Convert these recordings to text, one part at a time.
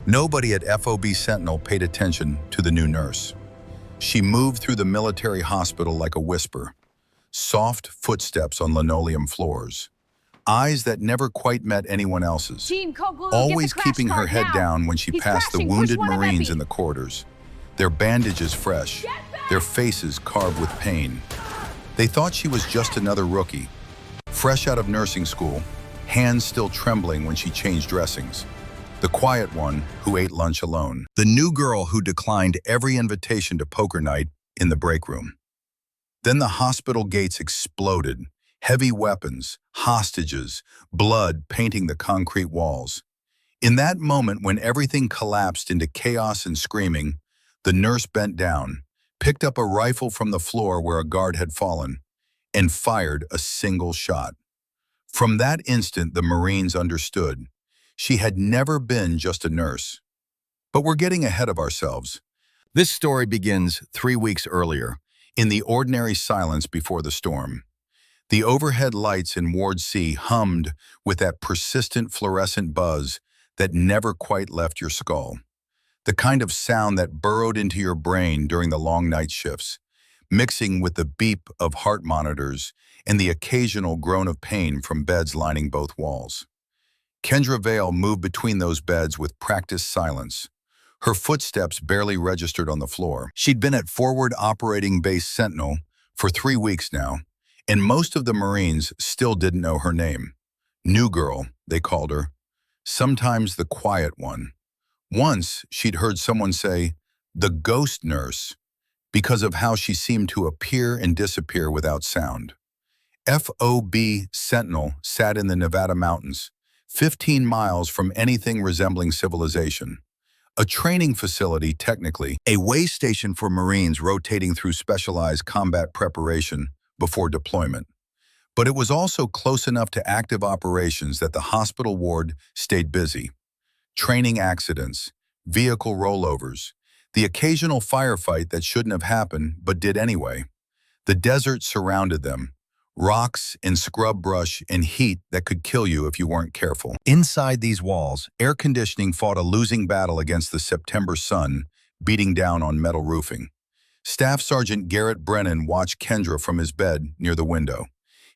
Nobody at FOB Sentinel paid attention to the new nurse. She moved through the military hospital like a whisper, soft footsteps on linoleum floors, eyes that never quite met anyone else's, Team Code Blue, always get the crash keeping her cart head now. down when she He's passed the crashing. Push wounded one of Marines Epi. in the corridors, their bandages fresh, their faces carved with pain. They thought she was just another rookie, fresh out of nursing school, hands still trembling when she changed dressings. The quiet one who ate lunch alone. The new girl who declined every invitation to poker night in the break room. Then the hospital gates exploded. Heavy weapons, hostages, blood painting the concrete walls. In that moment when everything collapsed into chaos and screaming, the nurse bent down, picked up a rifle from the floor where a guard had fallen, and fired a single shot. From that instant, the Marines understood. She had never been just a nurse. But we're getting ahead of ourselves. This story begins 3 weeks earlier, in the ordinary silence before the storm. The overhead lights in Ward C hummed with that persistent fluorescent buzz that never quite left your skull. The kind of sound that burrowed into your brain during the long night shifts, mixing with the beep of heart monitors and the occasional groan of pain from beds lining both walls. Kendra Vale moved between those beds with practiced silence. Her footsteps barely registered on the floor. She'd been at Forward Operating Base Sentinel for 3 weeks now, and most of the Marines still didn't know her name. New Girl, they called her. Sometimes the quiet one. Once, she'd heard someone say, the ghost nurse, because of how she seemed to appear and disappear without sound. FOB Sentinel sat in the Nevada mountains, 15 miles from anything resembling civilization. A training facility, technically, a way station for Marines rotating through specialized combat preparation before deployment. But it was also close enough to active operations that the hospital ward stayed busy. Training accidents, vehicle rollovers, the occasional firefight that shouldn't have happened but did anyway. The desert surrounded them. Rocks and scrub brush and heat that could kill you if you weren't careful. Inside these walls, air conditioning fought a losing battle against the September sun beating down on metal roofing. Staff Sergeant Garrett Brennan watched Kendra from his bed near the window,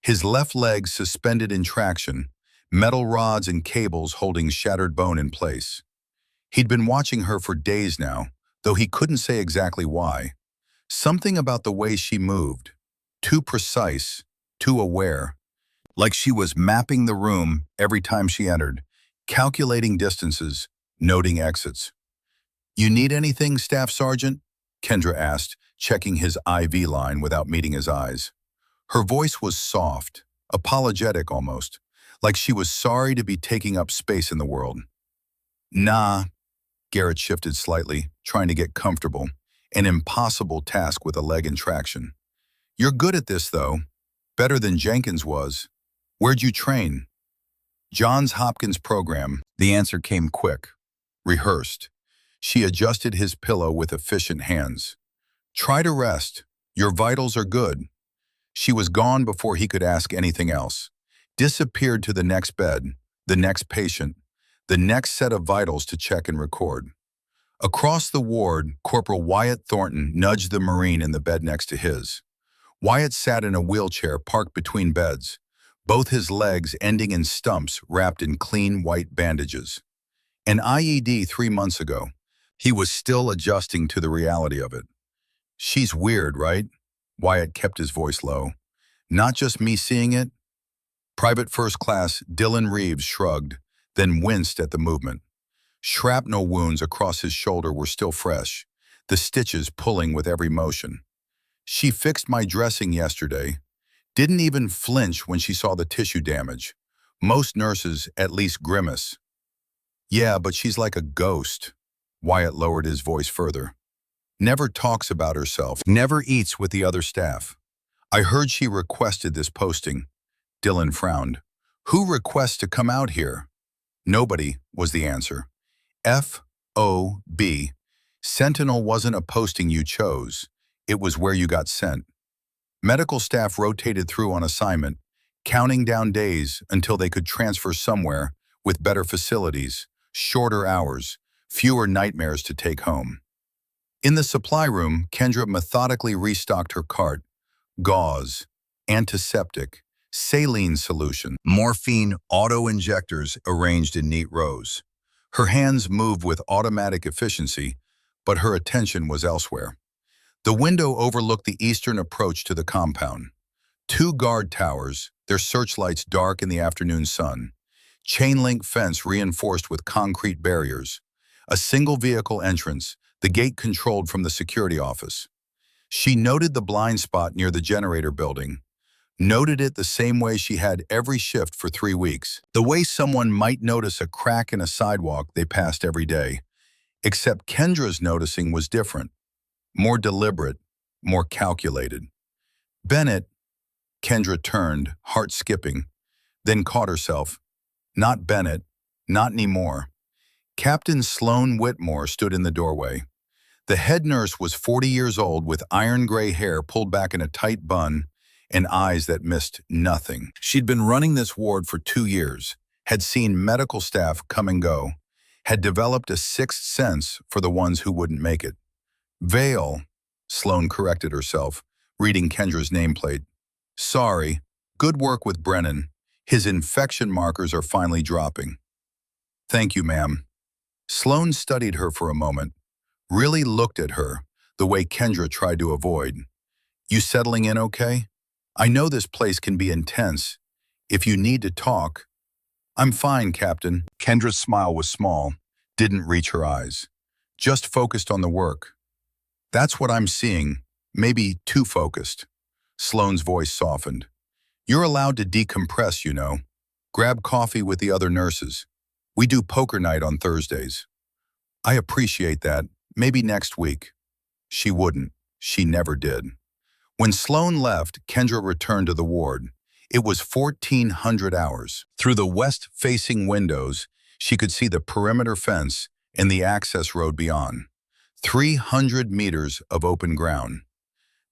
his left leg suspended in traction, metal rods and cables holding shattered bone in place. He'd been watching her for days now, though he couldn't say exactly why. Something about the way she moved, too precise, too aware, like she was mapping the room every time she entered, calculating distances, noting exits. You need anything, Staff Sergeant? Kendra asked, checking his IV line without meeting his eyes. Her voice was soft, apologetic almost, like she was sorry to be taking up space in the world. Nah, Garrett shifted slightly, trying to get comfortable, an impossible task with a leg in traction. You're good at this, though. Better than Jenkins was. Where'd you train? Johns Hopkins program. The answer came quick. Rehearsed. She adjusted his pillow with efficient hands. Try to rest. Your vitals are good. She was gone before he could ask anything else. Disappeared to the next bed, the next patient, the next set of vitals to check and record. Across the ward, Corporal Wyatt Thornton nudged the Marine in the bed next to his. Wyatt sat in a wheelchair parked between beds, both his legs ending in stumps wrapped in clean white bandages. An IED 3 months ago. He was still adjusting to the reality of it. She's weird, right? Wyatt kept his voice low. Not just me seeing it. Private First Class Dylan Reeves shrugged, then winced at the movement. Shrapnel wounds across his shoulder were still fresh, the stitches pulling with every motion. She fixed my dressing yesterday. Didn't even flinch when she saw the tissue damage. Most nurses at least grimace. Yeah, but she's like a ghost. Wyatt lowered his voice further. Never talks about herself, never eats with the other staff. I heard she requested this posting. Dylan frowned. Who requests to come out here? Nobody, was the answer. FOB. Sentinel wasn't a posting you chose. It was where you got sent. Medical staff rotated through on assignment, counting down days until they could transfer somewhere with better facilities, shorter hours, fewer nightmares to take home. In the supply room, Kendra methodically restocked her cart: gauze, antiseptic, saline solution, morphine auto-injectors arranged in neat rows. Her hands moved with automatic efficiency, but her attention was elsewhere. The window overlooked the eastern approach to the compound. Two guard towers, their searchlights dark in the afternoon sun. Chain-link fence reinforced with concrete barriers. A single vehicle entrance, the gate controlled from the security office. She noted the blind spot near the generator building. Noted it the same way she had every shift for 3 weeks. The way someone might notice a crack in a sidewalk they passed every day. Except Kendra's noticing was different. More deliberate, more calculated. Bennett, Kendra turned, heart skipping, then caught herself. Not Bennett, not anymore. Captain Sloan Whitmore stood in the doorway. The head nurse was 40 years old with iron gray hair pulled back in a tight bun and eyes that missed nothing. She'd been running this ward for 2 years, had seen medical staff come and go, had developed a sixth sense for the ones who wouldn't make it. Vale, Sloan corrected herself, reading Kendra's nameplate. Sorry, good work with Brennan. His infection markers are finally dropping. Thank you, ma'am. Sloan studied her for a moment, really looked at her, the way Kendra tried to avoid. You settling in okay? I know this place can be intense. If you need to talk. I'm fine, Captain. Kendra's smile was small, didn't reach her eyes. Just focused on the work. That's what I'm seeing, maybe too focused. Sloane's voice softened. You're allowed to decompress, you know. Grab coffee with the other nurses. We do poker night on Thursdays. I appreciate that. Maybe next week. She wouldn't. She never did. When Sloan left, Kendra returned to the ward. It was 1400 hours. Through the west-facing windows, she could see the perimeter fence and the access road beyond. 300 meters of open ground.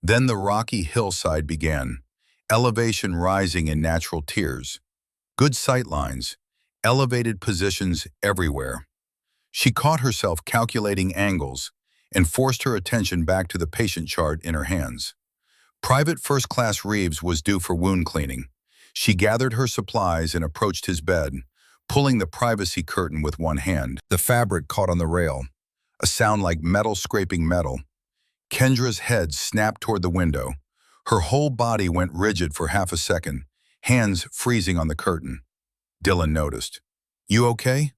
Then the rocky hillside began, elevation rising in natural tiers. Good sight lines, elevated positions everywhere. She caught herself calculating angles and forced her attention back to the patient chart in her hands. Private First Class Reeves was due for wound cleaning. She gathered her supplies and approached his bed, pulling the privacy curtain with one hand. The fabric caught on the rail, a sound like metal scraping metal. Kendra's head snapped toward the window. Her whole body went rigid for half a second, hands freezing on the curtain. Dylan noticed. You okay?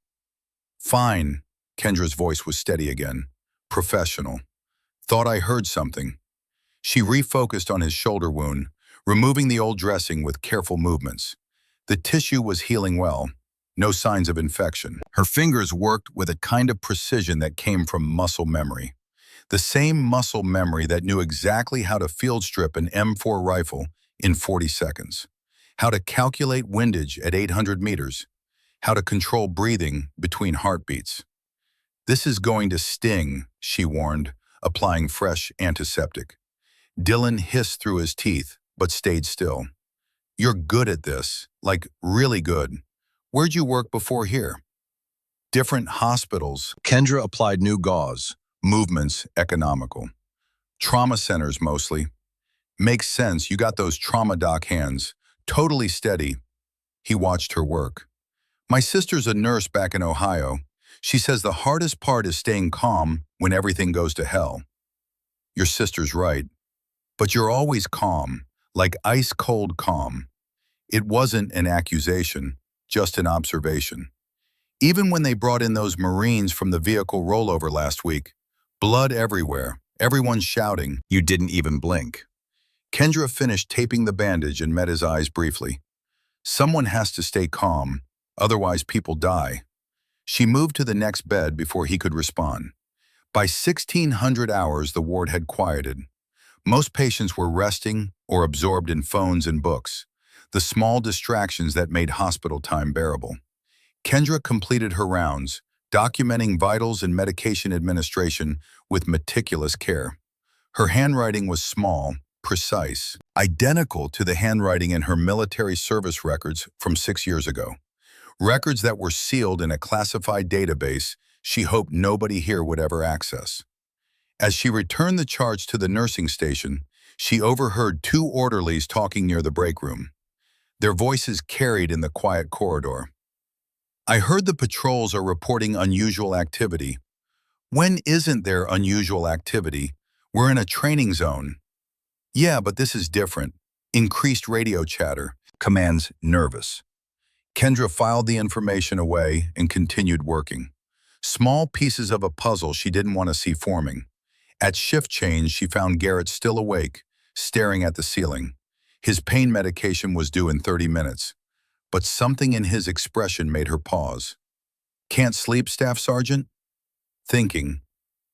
Fine. Kendra's voice was steady again. Professional. Thought I heard something. She refocused on his shoulder wound, removing the old dressing with careful movements. The tissue was healing well, no signs of infection. Her fingers worked with a kind of precision that came from muscle memory. The same muscle memory that knew exactly how to field strip an M4 rifle in 40 seconds, how to calculate windage at 800 meters, how to control breathing between heartbeats. This is going to sting, she warned, applying fresh antiseptic. Dylan hissed through his teeth, but stayed still. You're good at this, like really good. Where'd you work before here? Different hospitals. Kendra applied new gauze, movements economical. Trauma centers mostly. Makes sense, you got those trauma doc hands, totally steady. He watched her work. My sister's a nurse back in Ohio. She says the hardest part is staying calm when everything goes to hell. Your sister's right. But you're always calm, like ice-cold calm. It wasn't an accusation, just an observation. Even when they brought in those Marines from the vehicle rollover last week, blood everywhere, everyone shouting, you didn't even blink. Kendra finished taping the bandage and met his eyes briefly. Someone has to stay calm, otherwise people die. She moved to the next bed before he could respond. By 1600 hours, the ward had quieted. Most patients were resting or absorbed in phones and books, the small distractions that made hospital time bearable. Kendra completed her rounds, documenting vitals and medication administration with meticulous care. Her handwriting was small, precise, identical to the handwriting in her military service records from 6 years ago. Records that were sealed in a classified database She hoped nobody here would ever access. As she returned the charge to the nursing station, she overheard two orderlies talking near the break room. Their voices carried in the quiet corridor. "I heard the patrols are reporting unusual activity." "When isn't there unusual activity? We're in a training zone." "Yeah, but this is different." Increased radio chatter. Commands nervous. Kendra filed the information away and continued working. Small pieces of a puzzle she didn't want to see forming. At shift change, she found Garrett still awake, staring at the ceiling. His pain medication was due in 30 minutes, but something in his expression made her pause. "Can't sleep, Staff Sergeant?" Thinking,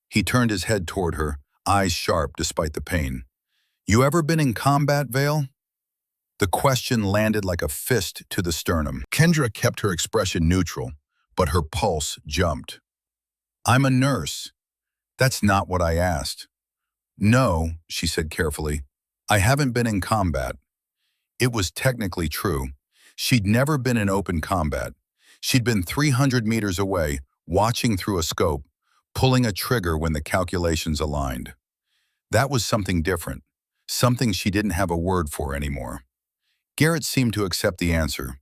he turned his head toward her, eyes sharp despite the pain. "You ever been in combat, Vale?" The question landed like a fist to the sternum. Kendra kept her expression neutral, but her pulse jumped. "I'm a nurse." "That's not what I asked." "No," she said carefully. "I haven't been in combat." It was technically true. She'd never been in open combat. She'd been 300 meters away, watching through a scope, pulling a trigger when the calculations aligned. That was something different, something she didn't have a word for anymore. Garrett seemed to accept the answer.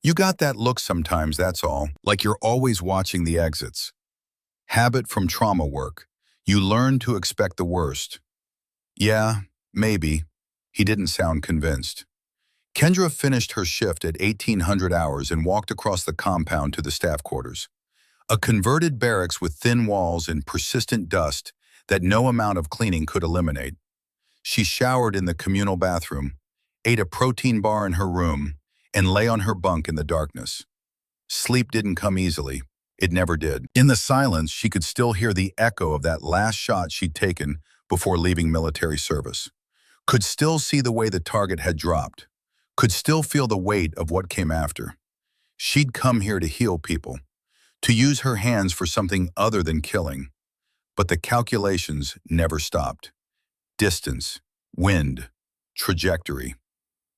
"You got that look sometimes, that's all, like you're always watching the exits." Habit from trauma work. You learn to expect the worst. "Yeah, maybe." He didn't sound convinced. Kendra finished her shift at 1800 hours and walked across the compound to the staff quarters. A converted barracks with thin walls and persistent dust that no amount of cleaning could eliminate. She showered in the communal bathroom, ate a protein bar in her room, and lay on her bunk in the darkness. Sleep didn't come easily. It never did. In the silence, she could still hear the echo of that last shot she'd taken before leaving military service. Could still see the way the target had dropped. Could still feel the weight of what came after. She'd come here to heal people, to use her hands for something other than killing. But the calculations never stopped. Distance, wind, trajectory.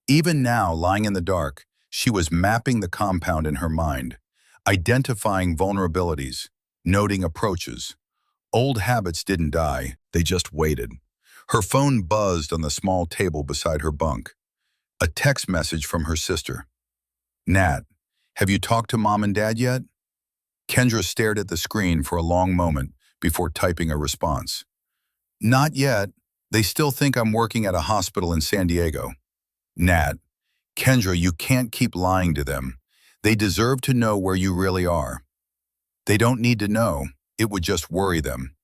Even now, lying in the dark, she was mapping the compound in her mind, identifying vulnerabilities, noting approaches. Old habits didn't die, they just waited. Her phone buzzed on the small table beside her bunk. A text message from her sister. "Nat, have you talked to Mom and Dad yet?" Kendra stared at the screen for a long moment before typing a response. "Not yet. They still think I'm working at a hospital in San Diego." "Nat, Kendra, you can't keep lying to them. They deserve to know where you really are." "They don't need to know. It would just worry them."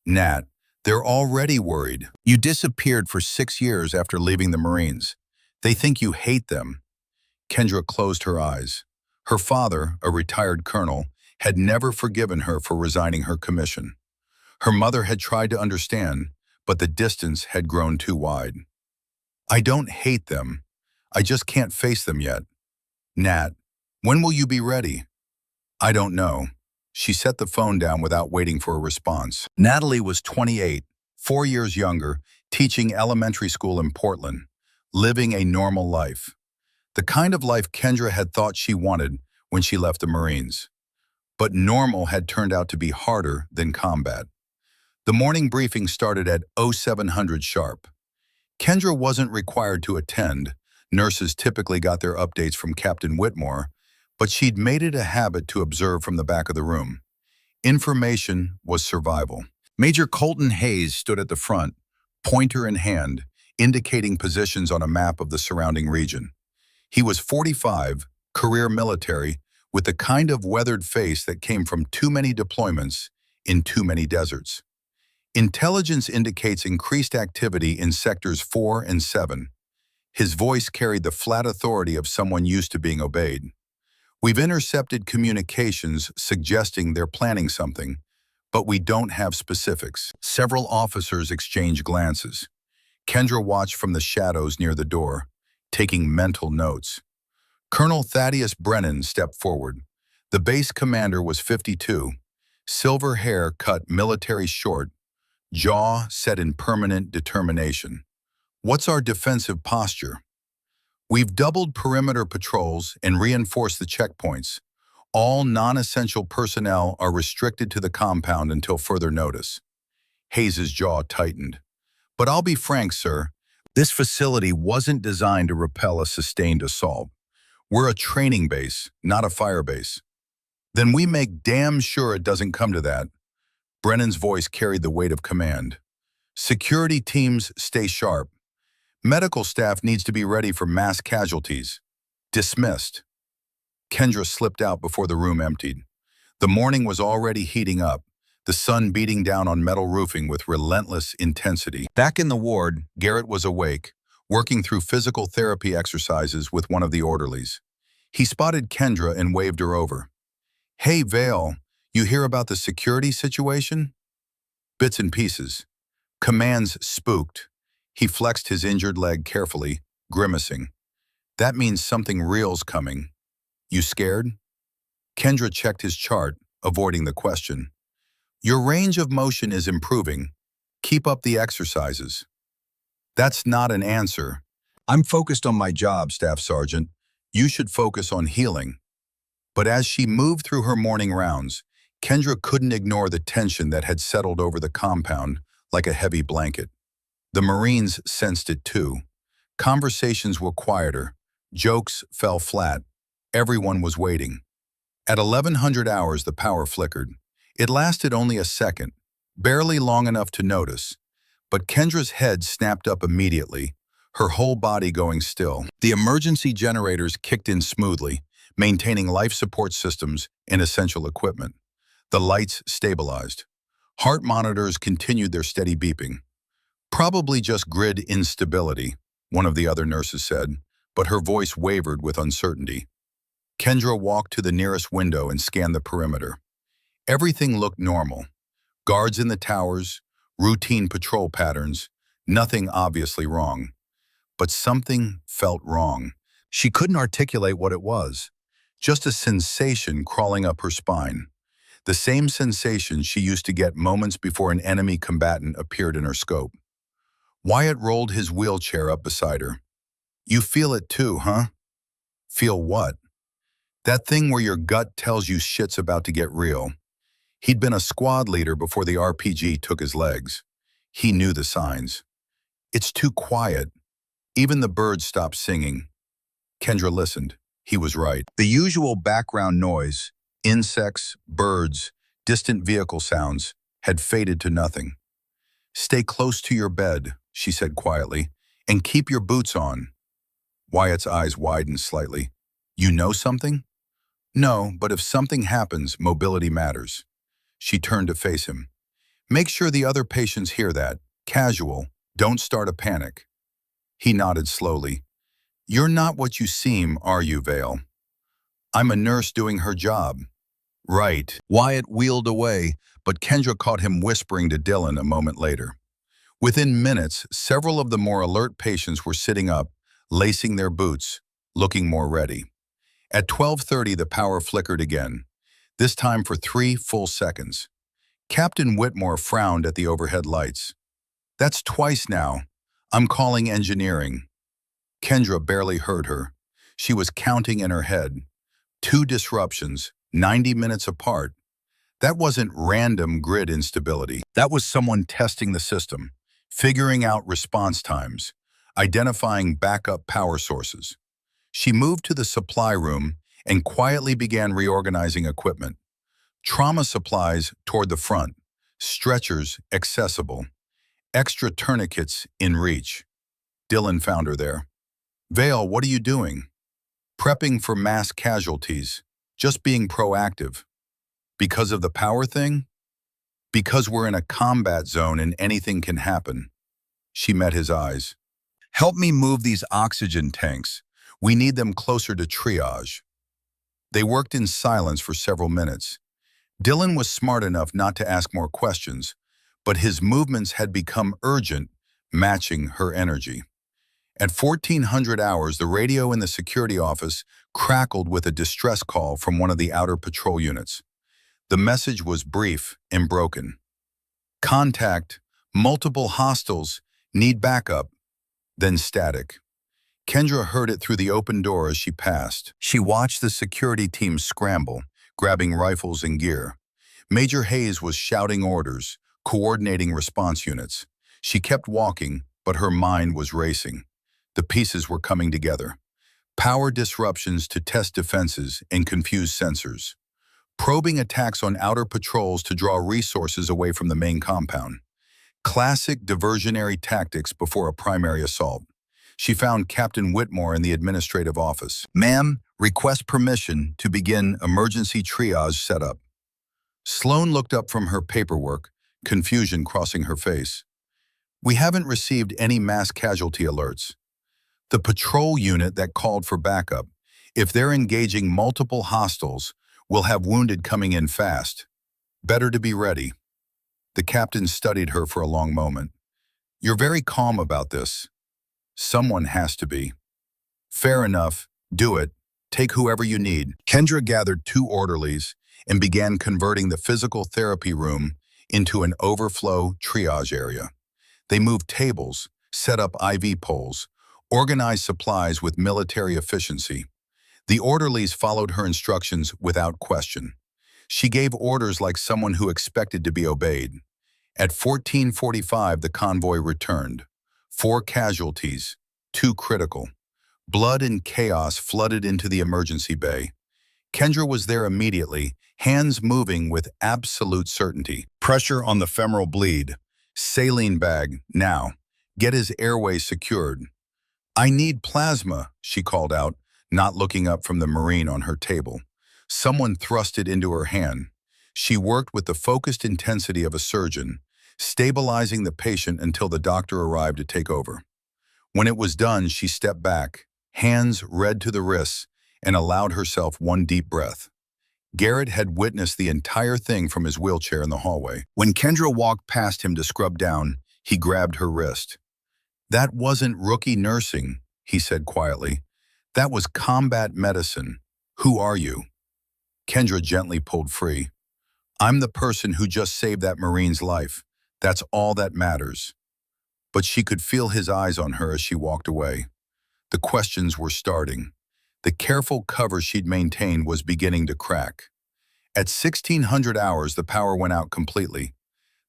"Nat, they're already worried. You disappeared for 6 years after leaving the Marines. They think you hate them." Kendra closed her eyes. Her father, a retired colonel, had never forgiven her for resigning her commission. Her mother had tried to understand, but the distance had grown too wide. "I don't hate them. I just can't face them yet." "Nat, when will you be ready?" "I don't know." She set the phone down without waiting for a response. Natalie was 28, 4 years younger, teaching elementary school in Portland, living a normal life. The kind of life Kendra had thought she wanted when she left the Marines. But normal had turned out to be harder than combat. The morning briefing started at 0700 sharp. Kendra wasn't required to attend. Nurses typically got their updates from Captain Whitmore, but she'd made it a habit to observe from the back of the room. Information was survival. Major Colton Hayes stood at the front, pointer in hand, indicating positions on a map of the surrounding region. He was 45, career military, with the kind of weathered face that came from too many deployments in too many deserts. Intelligence indicates increased activity in sectors 4 and 7. His voice carried the flat authority of someone used to being obeyed. "We've intercepted communications suggesting they're planning something, but we don't have specifics." Several officers exchanged glances. Kendra watched from the shadows near the door, taking mental notes. Colonel Thaddeus Brennan stepped forward. The base commander was 52, silver hair cut military short, jaw set in permanent determination. "What's our defensive posture?" "We've doubled perimeter patrols and reinforced the checkpoints. All non-essential personnel are restricted to the compound until further notice. Hayes's jaw tightened. But I'll be frank, sir. This facility wasn't designed to repel a sustained assault. We're a training base, not a fire base. Then we make damn sure it doesn't come to that. Brennan's voice carried the weight of command. Security teams stay sharp. Medical staff needs to be ready for mass casualties. Dismissed. Kendra slipped out before the room emptied. The morning was already heating up, the sun beating down on metal roofing with relentless intensity. Back in the ward, Garrett was awake, working through physical therapy exercises with one of the orderlies. He spotted Kendra and waved her over. Hey, Vale, you hear about the security situation? Bits and pieces. Commands spooked. He flexed his injured leg carefully, grimacing. That means something real's coming. You scared? Kendra checked his chart, avoiding the question. Your range of motion is improving. Keep up the exercises. That's not an answer. I'm focused on my job, Staff Sergeant. You should focus on healing. But as she moved through her morning rounds, Kendra couldn't ignore the tension that had settled over the compound like a heavy blanket. The Marines sensed it too. Conversations were quieter. Jokes fell flat. Everyone was waiting. At 1100 hours, the power flickered. It lasted only a second, barely long enough to notice. But Kendra's head snapped up immediately, her whole body going still. The emergency generators kicked in smoothly, maintaining life support systems and essential equipment. The lights stabilized. Heart monitors continued their steady beeping. Probably just grid instability, one of the other nurses said, but her voice wavered with uncertainty. Kendra walked to the nearest window and scanned the perimeter. Everything looked normal. Guards in the towers, routine patrol patterns, nothing obviously wrong. But something felt wrong. She couldn't articulate what it was. Just a sensation crawling up her spine. The same sensation she used to get moments before an enemy combatant appeared in her scope. Wyatt rolled his wheelchair up beside her. You feel it too, huh? Feel what? That thing where your gut tells you shit's about to get real. He'd been a squad leader before the RPG took his legs. He knew the signs. It's too quiet. Even the birds stopped singing. Kendra listened. He was right. The usual background noise, insects, birds, distant vehicle sounds, had faded to nothing. Stay close to your bed, she said quietly, and keep your boots on. Wyatt's eyes widened slightly. You know something? No, but if something happens, mobility matters. She turned to face him. Make sure the other patients hear that. Casual. Don't start a panic. He nodded slowly. You're not what you seem, are you, Vale? I'm a nurse doing her job. Right. Wyatt wheeled away, but Kendra caught him whispering to Dylan a moment later. Within minutes, several of the more alert patients were sitting up, lacing their boots, looking more ready. At 12:30, the power flickered again, this time for 3 full seconds. Captain Whitmore frowned at the overhead lights. That's twice now. I'm calling engineering. Kendra barely heard her. She was counting in her head. 2 disruptions, 90 minutes apart. That wasn't random grid instability. That was someone testing the system, figuring out response times, identifying backup power sources. She moved to the supply room and quietly began reorganizing equipment. Trauma supplies toward the front, stretchers accessible, extra tourniquets in reach. Dylan found her there. Vale, what are you doing? Prepping for mass casualties, just being proactive. Because of the power thing? Because we're in a combat zone and anything can happen. She met his eyes. Help me move these oxygen tanks. We need them closer to triage. They worked in silence for several minutes. Dylan was smart enough not to ask more questions, but his movements had become urgent, matching her energy. At 1400 hours, the radio in the security office crackled with a distress call from one of the outer patrol units. The message was brief and broken. Contact, multiple hostiles, need backup, then static. Kendra heard it through the open door as she passed. She watched the security team scramble, grabbing rifles and gear. Major Hayes was shouting orders, coordinating response units. She kept walking, but her mind was racing. The pieces were coming together. Power disruptions to test defenses and confuse sensors. Probing attacks on outer patrols to draw resources away from the main compound. Classic diversionary tactics before a primary assault. She found Captain Whitmore in the administrative office. "Ma'am, request permission to begin emergency triage setup." Sloan looked up from her paperwork, confusion crossing her face. "We haven't received any mass casualty alerts. The patrol unit that called for backup, if they're engaging multiple hostiles, will have wounded coming in fast. Better to be ready." The captain studied her for a long moment. "You're very calm about this." "Someone has to be." "Fair enough. Do it. Take whoever you need." Kendra gathered 2 orderlies and began converting the physical therapy room into an overflow triage area. They moved tables, set up IV poles, organized supplies with military efficiency. The orderlies followed her instructions without question. She gave orders like someone who expected to be obeyed. At 14:45, the convoy returned. 4 casualties, 2 critical. Blood and chaos flooded into the emergency bay. Kendra was there immediately, hands moving with absolute certainty. Pressure on the femoral bleed. Saline bag, now. Get his airways secured. "I need plasma," she called out, not looking up from the Marine on her table. Someone thrust it into her hand. She worked with the focused intensity of a surgeon, stabilizing the patient until the doctor arrived to take over. When it was done, she stepped back, hands red to the wrists, and allowed herself one deep breath. Garrett had witnessed the entire thing from his wheelchair in the hallway. When Kendra walked past him to scrub down, he grabbed her wrist. "That wasn't rookie nursing," he said quietly. "That was combat medicine. Who are you?" Kendra gently pulled free. "I'm the person who just saved that Marine's life. That's all that matters." But she could feel his eyes on her as she walked away. The questions were starting. The careful cover she'd maintained was beginning to crack. At 1600 hours, the power went out completely.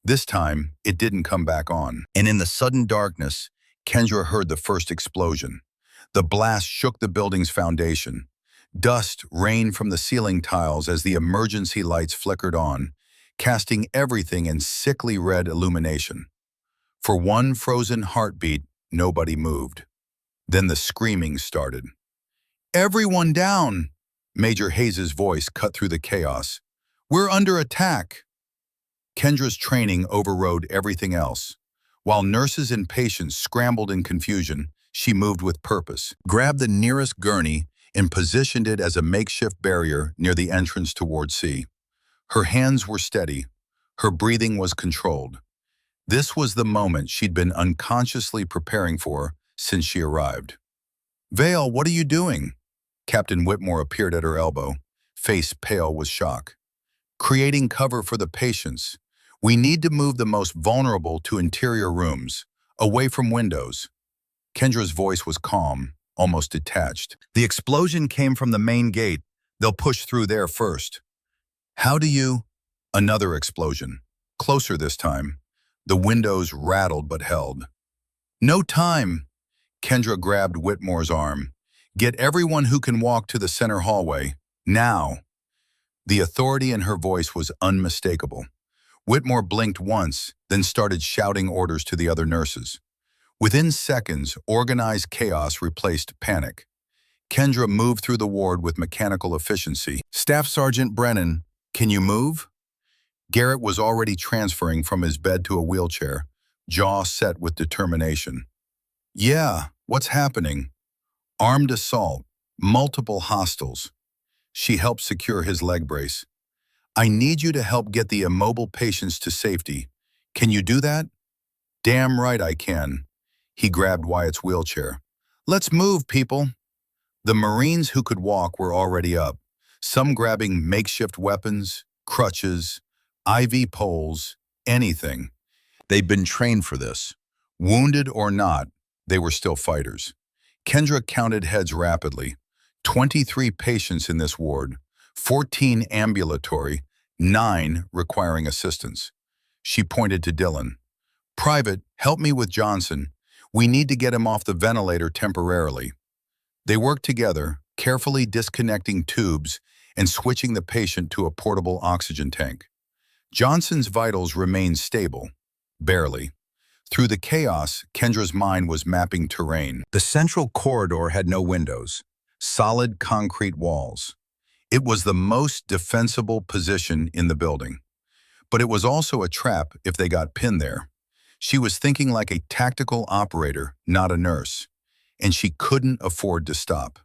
This time, it didn't come back on. And in the sudden darkness, Kendra heard the first explosion. The blast shook the building's foundation. Dust rained from the ceiling tiles as the emergency lights flickered on, casting everything in sickly red illumination. For one frozen heartbeat, nobody moved. Then the screaming started. "Everyone down!" Major Hayes' voice cut through the chaos. "We're under attack!" Kendra's training overrode everything else. While nurses and patients scrambled in confusion, she moved with purpose, grabbed the nearest gurney, and positioned it as a makeshift barrier near the entrance toward C. Her hands were steady. Her breathing was controlled. This was the moment she'd been unconsciously preparing for since she arrived. "Vale, what are you doing?" Captain Whitmore appeared at her elbow, face pale with shock. "Creating cover for the patients. We need to move the most vulnerable to interior rooms, away from windows." Kendra's voice was calm, almost detached. "The explosion came from the main gate. They'll push through there first." "How do you—" Another explosion. Closer this time. The windows rattled but held. "No time." Kendra grabbed Whitmore's arm. "Get everyone who can walk to the center hallway. Now." The authority in her voice was unmistakable. Whitmore blinked once, then started shouting orders to the other nurses. Within seconds, organized chaos replaced panic. Kendra moved through the ward with mechanical efficiency. "Staff Sergeant Brennan, can you move?" Garrett was already transferring from his bed to a wheelchair, jaw set with determination. "Yeah, what's happening?" "Armed assault, multiple hostiles." She helped secure his leg brace. "I need you to help get the immobile patients to safety. Can you do that?" "Damn right I can." He grabbed Wyatt's wheelchair. "Let's move, people." The Marines who could walk were already up, some grabbing makeshift weapons, crutches, IV poles, anything. They'd been trained for this. Wounded or not, they were still fighters. Kendra counted heads rapidly. 23 patients in this ward, 14 ambulatory, 9 requiring assistance. She pointed to Dylan. "Private, help me with Johnson. We need to get him off the ventilator temporarily." They worked together, carefully disconnecting tubes and switching the patient to a portable oxygen tank. Johnson's vitals remained stable, barely. Through the chaos, Kendra's mind was mapping terrain. The central corridor had no windows, solid concrete walls. It was the most defensible position in the building. But it was also a trap if they got pinned there. She was thinking like a tactical operator, not a nurse, and she couldn't afford to stop.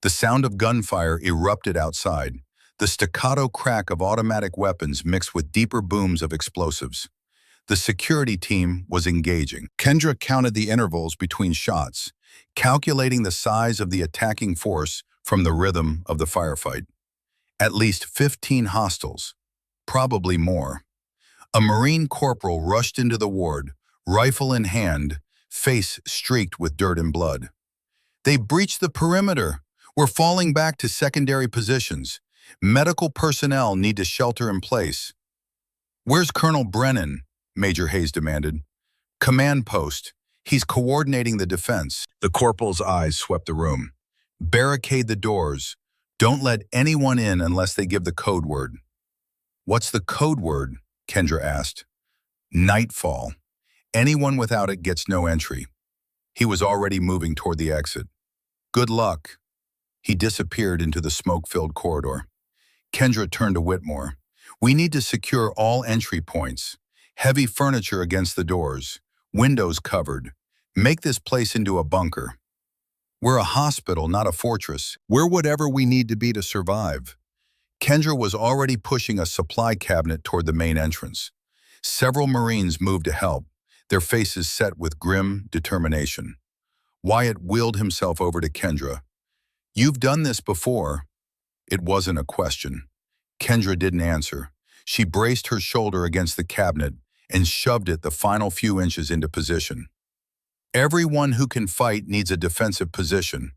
The sound of gunfire erupted outside, the staccato crack of automatic weapons mixed with deeper booms of explosives. The security team was engaging. Kendra counted the intervals between shots, calculating the size of the attacking force from the rhythm of the firefight. At least 15 hostiles, probably more. A Marine corporal rushed into the ward, rifle in hand, face streaked with dirt and blood. "They breached the perimeter. We're falling back to secondary positions. Medical personnel need to shelter in place." "Where's Colonel Brennan?" Major Hayes demanded. "Command post. He's coordinating the defense." The corporal's eyes swept the room. "Barricade the doors. Don't let anyone in unless they give the code word." "What's the code word?" Kendra asked. "Nightfall. Anyone without it gets no entry." He was already moving toward the exit. "Good luck." He disappeared into the smoke-filled corridor. Kendra turned to Whitmore. "We need to secure all entry points. Heavy furniture against the doors. Windows covered. Make this place into a bunker. We're a hospital, not a fortress. We're whatever we need to be to survive." Kendra was already pushing a supply cabinet toward the main entrance. Several Marines moved to help, their faces set with grim determination. Wyatt wheeled himself over to Kendra. "You've done this before." It wasn't a question. Kendra didn't answer. She braced her shoulder against the cabinet and shoved it the final few inches into position. "Everyone who can fight needs a defensive position.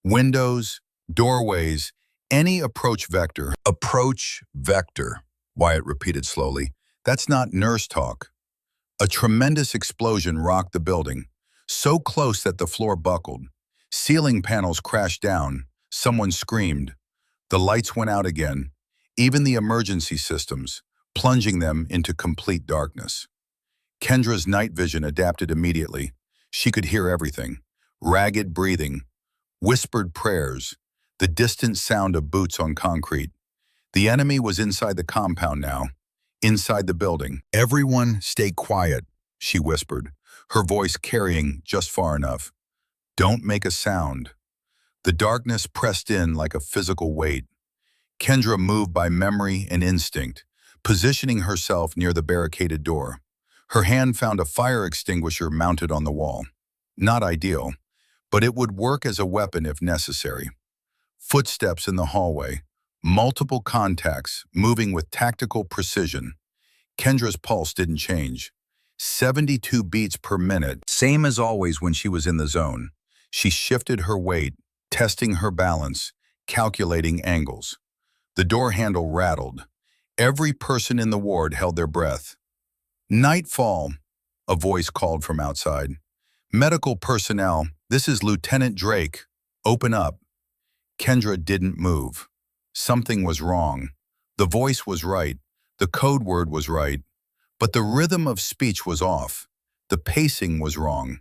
Windows, doorways, any approach vector." "Approach vector," Wyatt repeated slowly. "That's not nurse talk." A tremendous explosion rocked the building, so close that the floor buckled. Ceiling panels crashed down. Someone screamed. The lights went out again, even the emergency systems, plunging them into complete darkness. Kendra's night vision adapted immediately. She could hear everything: ragged breathing, whispered prayers, the distant sound of boots on concrete. The enemy was inside the compound now, inside the building. "Everyone stay quiet," she whispered, her voice carrying just far enough. "Don't make a sound." The darkness pressed in like a physical weight. Kendra moved by memory and instinct, positioning herself near the barricaded door. Her hand found a fire extinguisher mounted on the wall. Not ideal, but it would work as a weapon if necessary. Footsteps in the hallway, multiple contacts moving with tactical precision. Kendra's pulse didn't change. 72 beats per minute, same as always when she was in the zone. She shifted her weight, testing her balance, calculating angles. The door handle rattled. Every person in the ward held their breath. "Nightfall," a voice called from outside. "Medical personnel, this is Lieutenant Drake. Open up." Kendra didn't move. Something was wrong. The voice was right. The code word was right. But the rhythm of speech was off. The pacing was wrong.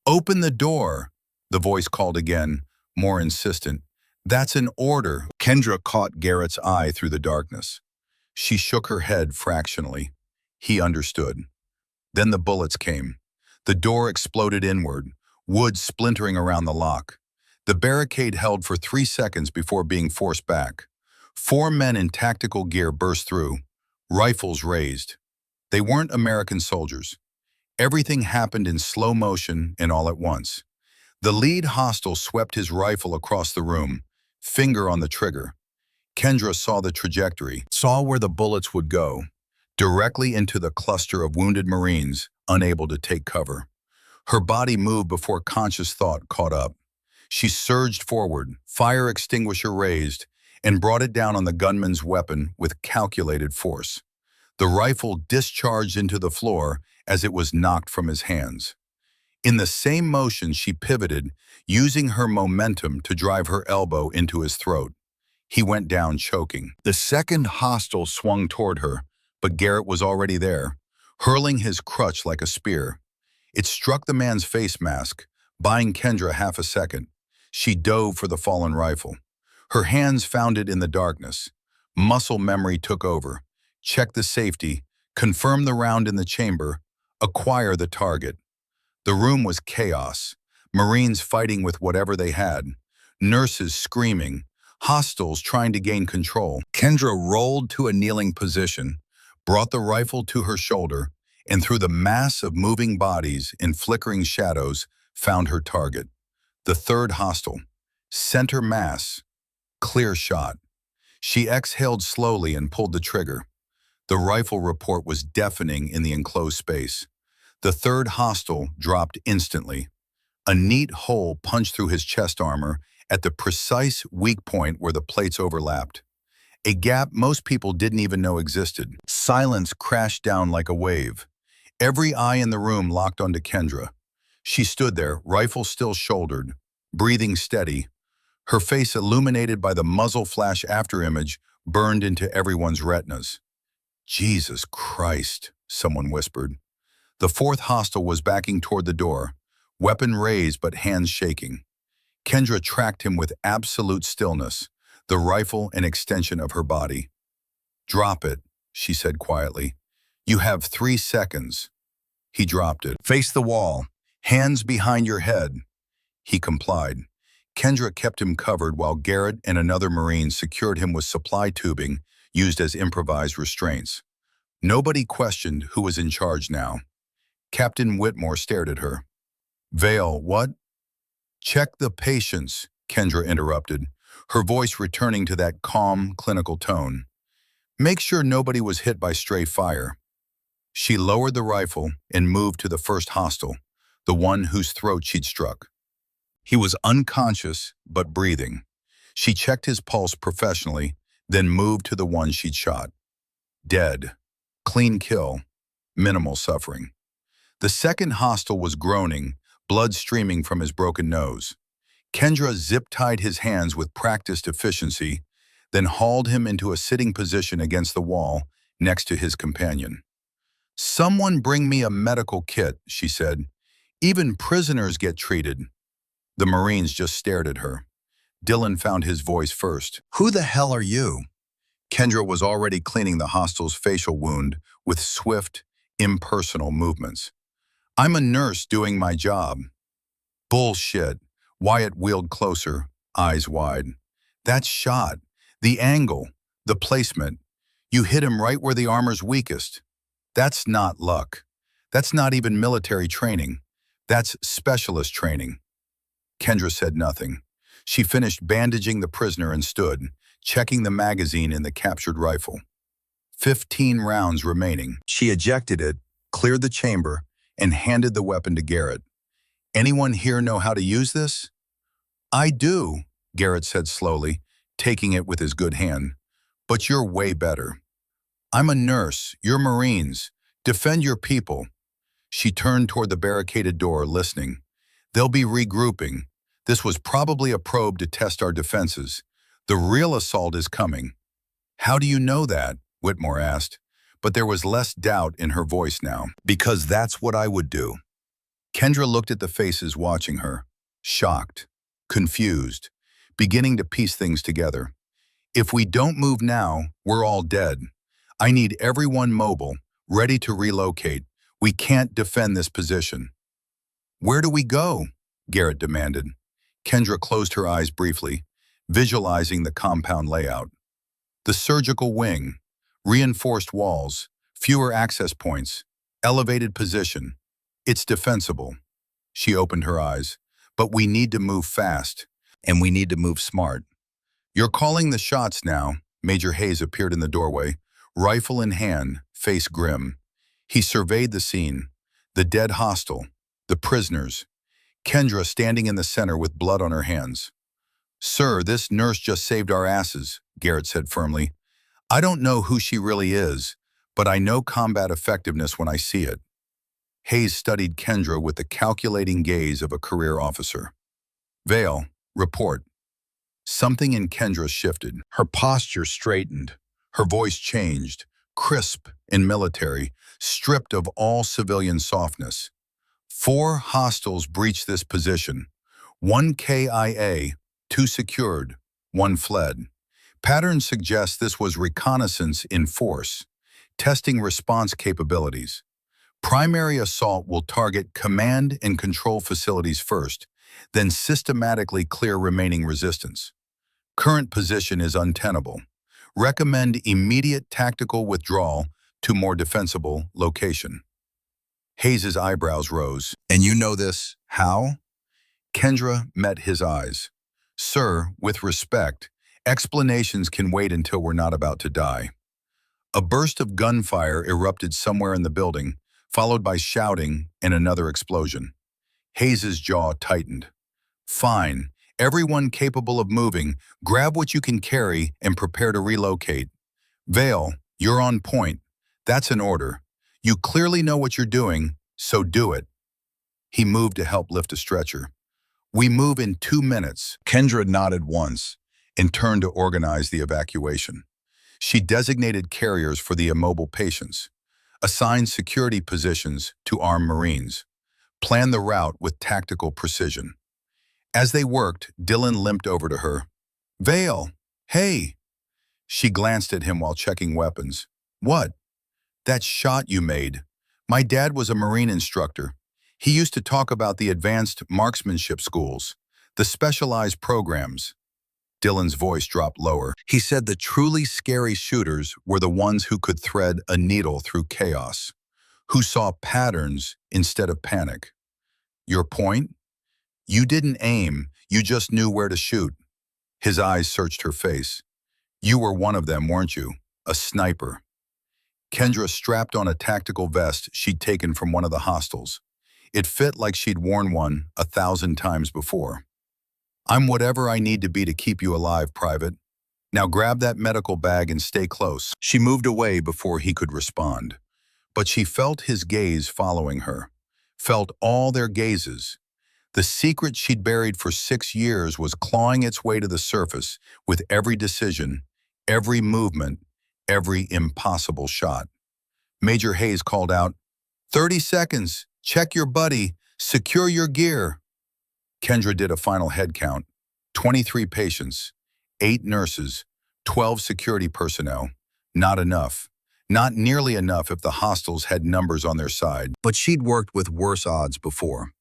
"Open the door," the voice called again, more insistent. "That's an order." Kendra caught Garrett's eye through the darkness. She shook her head fractionally. He understood. Then the bullets came. The door exploded inward, wood splintering around the lock. The barricade held for 3 seconds before being forced back. 4 men in tactical gear burst through, rifles raised. They weren't American soldiers. Everything happened in slow motion and all at once. The lead hostile swept his rifle across the room, finger on the trigger. Kendra saw the trajectory, saw where the bullets would go, directly into the cluster of wounded Marines unable to take cover. Her body moved before conscious thought caught up. She surged forward, fire extinguisher raised, and brought it down on the gunman's weapon with calculated force. The rifle discharged into the floor as it was knocked from his hands. In the same motion, she pivoted, using her momentum to drive her elbow into his throat. He went down choking. The second hostile swung toward her, but Garrett was already there, hurling his crutch like a spear. It struck the man's face mask, buying Kendra half a second. She dove for the fallen rifle. Her hands found it in the darkness. Muscle memory took over. Check the safety, confirm the round in the chamber, acquire the target. The room was chaos. Marines fighting with whatever they had. Nurses screaming. Hostiles trying to gain control. Kendra rolled to a kneeling position, brought the rifle to her shoulder, and through the mass of moving bodies in flickering shadows, found her target. The third hostile. Center mass. Clear shot. She exhaled slowly and pulled the trigger. The rifle report was deafening in the enclosed space. The third hostile dropped instantly. A neat hole punched through his chest armor at the precise weak point where the plates overlapped. A gap most people didn't even know existed. Silence crashed down like a wave. Every eye in the room locked onto Kendra. She stood there, rifle still shouldered, breathing steady. Her face illuminated by the muzzle flash afterimage burned into everyone's retinas. Jesus Christ, someone whispered. The fourth hostile was backing toward the door, weapon raised but hands shaking. Kendra tracked him with absolute stillness, the rifle an extension of her body. "Drop it," she said quietly. "You have 3 seconds." He dropped it. "Face the wall. Hands behind your head." He complied. Kendra kept him covered while Garrett and another Marine secured him with supply tubing used as improvised restraints. Nobody questioned who was in charge now. Captain Whitmore stared at her. "Vale, what?" "Check the patients," Kendra interrupted, her voice returning to that calm, clinical tone. "Make sure nobody was hit by stray fire." She lowered the rifle and moved to the first hostile, the one whose throat she'd struck. He was unconscious, but breathing. She checked his pulse professionally, then moved to the one she'd shot. Dead. Clean kill. Minimal suffering. The second hostile was groaning, blood streaming from his broken nose. Kendra zip-tied his hands with practiced efficiency, then hauled him into a sitting position against the wall next to his companion. "Someone bring me a medical kit," she said. "Even prisoners get treated." The Marines just stared at her. Dylan found his voice first. "Who the hell are you?" Kendra was already cleaning the hostile's facial wound with swift, impersonal movements. "I'm a nurse doing my job." "Bullshit." Wyatt wheeled closer, eyes wide. "That shot, the angle, the placement. You hit him right where the armor's weakest. That's not luck. That's not even military training. That's specialist training." Kendra said nothing. She finished bandaging the prisoner and stood, checking the magazine in the captured rifle. 15 rounds remaining. She ejected it, cleared the chamber, and handed the weapon to Garrett. "Anyone here know how to use this?" "I do," Garrett said slowly, taking it with his good hand. "But you're way better." "I'm a nurse. You're Marines. Defend your people." She turned toward the barricaded door, listening. "They'll be regrouping. This was probably a probe to test our defenses. The real assault is coming." "How do you know that?" Whitmore asked, but there was less doubt in her voice now. "Because that's what I would do." Kendra looked at the faces watching her, shocked, confused, beginning to piece things together. "If we don't move now, we're all dead. I need everyone mobile, ready to relocate. We can't defend this position." "Where do we go?" Garrett demanded. Kendra closed her eyes briefly, visualizing the compound layout. The surgical wing, reinforced walls, fewer access points, elevated position. It's defensible. She opened her eyes. "But we need to move fast, and we need to move smart." "You're calling the shots now." Major Hayes appeared in the doorway, rifle in hand, face grim. He surveyed the scene, the dead hostile, the prisoners, Kendra standing in the center with blood on her hands. "Sir, this nurse just saved our asses," Garrett said firmly. "I don't know who she really is, but I know combat effectiveness when I see it." Hayes studied Kendra with the calculating gaze of a career officer. "Vale, report." Something in Kendra shifted. Her posture straightened. Her voice changed, crisp and military, stripped of all civilian softness. "4 hostiles breached this position. 1 KIA, 2 secured, 1 fled. Pattern suggests this was reconnaissance in force, testing response capabilities. Primary assault will target command and control facilities first, then systematically clear remaining resistance. Current position is untenable. Recommend immediate tactical withdrawal to more defensible location." Hayes's eyebrows rose. "And you know this, how?" Kendra met his eyes. "Sir, with respect, explanations can wait until we're not about to die." A burst of gunfire erupted somewhere in the building, followed by shouting and another explosion. Hayes's jaw tightened. "Fine. Everyone capable of moving, grab what you can carry and prepare to relocate. Vale, you're on point. That's an order. You clearly know what you're doing, so do it." He moved to help lift a stretcher. "We move in 2 minutes." Kendra nodded once and turned to organize the evacuation. She designated carriers for the immobile patients, assigned security positions to armed Marines, planned the route with tactical precision. As they worked, Dylan limped over to her. "Vale, hey." She glanced at him while checking weapons. "What?" "That shot you made. My dad was a Marine instructor. He used to talk about the advanced marksmanship schools, the specialized programs." Dylan's voice dropped lower. He said the truly scary shooters were the ones who could thread a needle through chaos, who saw patterns instead of panic. "Your point? You didn't aim, you just knew where to shoot." His eyes searched her face. "You were one of them, weren't you? A sniper." Kendra strapped on a tactical vest she'd taken from one of the hostels. It fit like she'd worn one 1,000 times before. "I'm whatever I need to be to keep you alive, Private. Now grab that medical bag and stay close." She moved away before he could respond. But she felt his gaze following her, felt all their gazes. The secret she'd buried for 6 years was clawing its way to the surface with every decision, every movement, every impossible shot. Major Hayes called out, 30 seconds, check your buddy, secure your gear." Kendra did a final head count. 23 patients, 8 nurses, 12 security personnel. Not enough. Not nearly enough if the hostiles had numbers on their side. But she'd worked with worse odds before.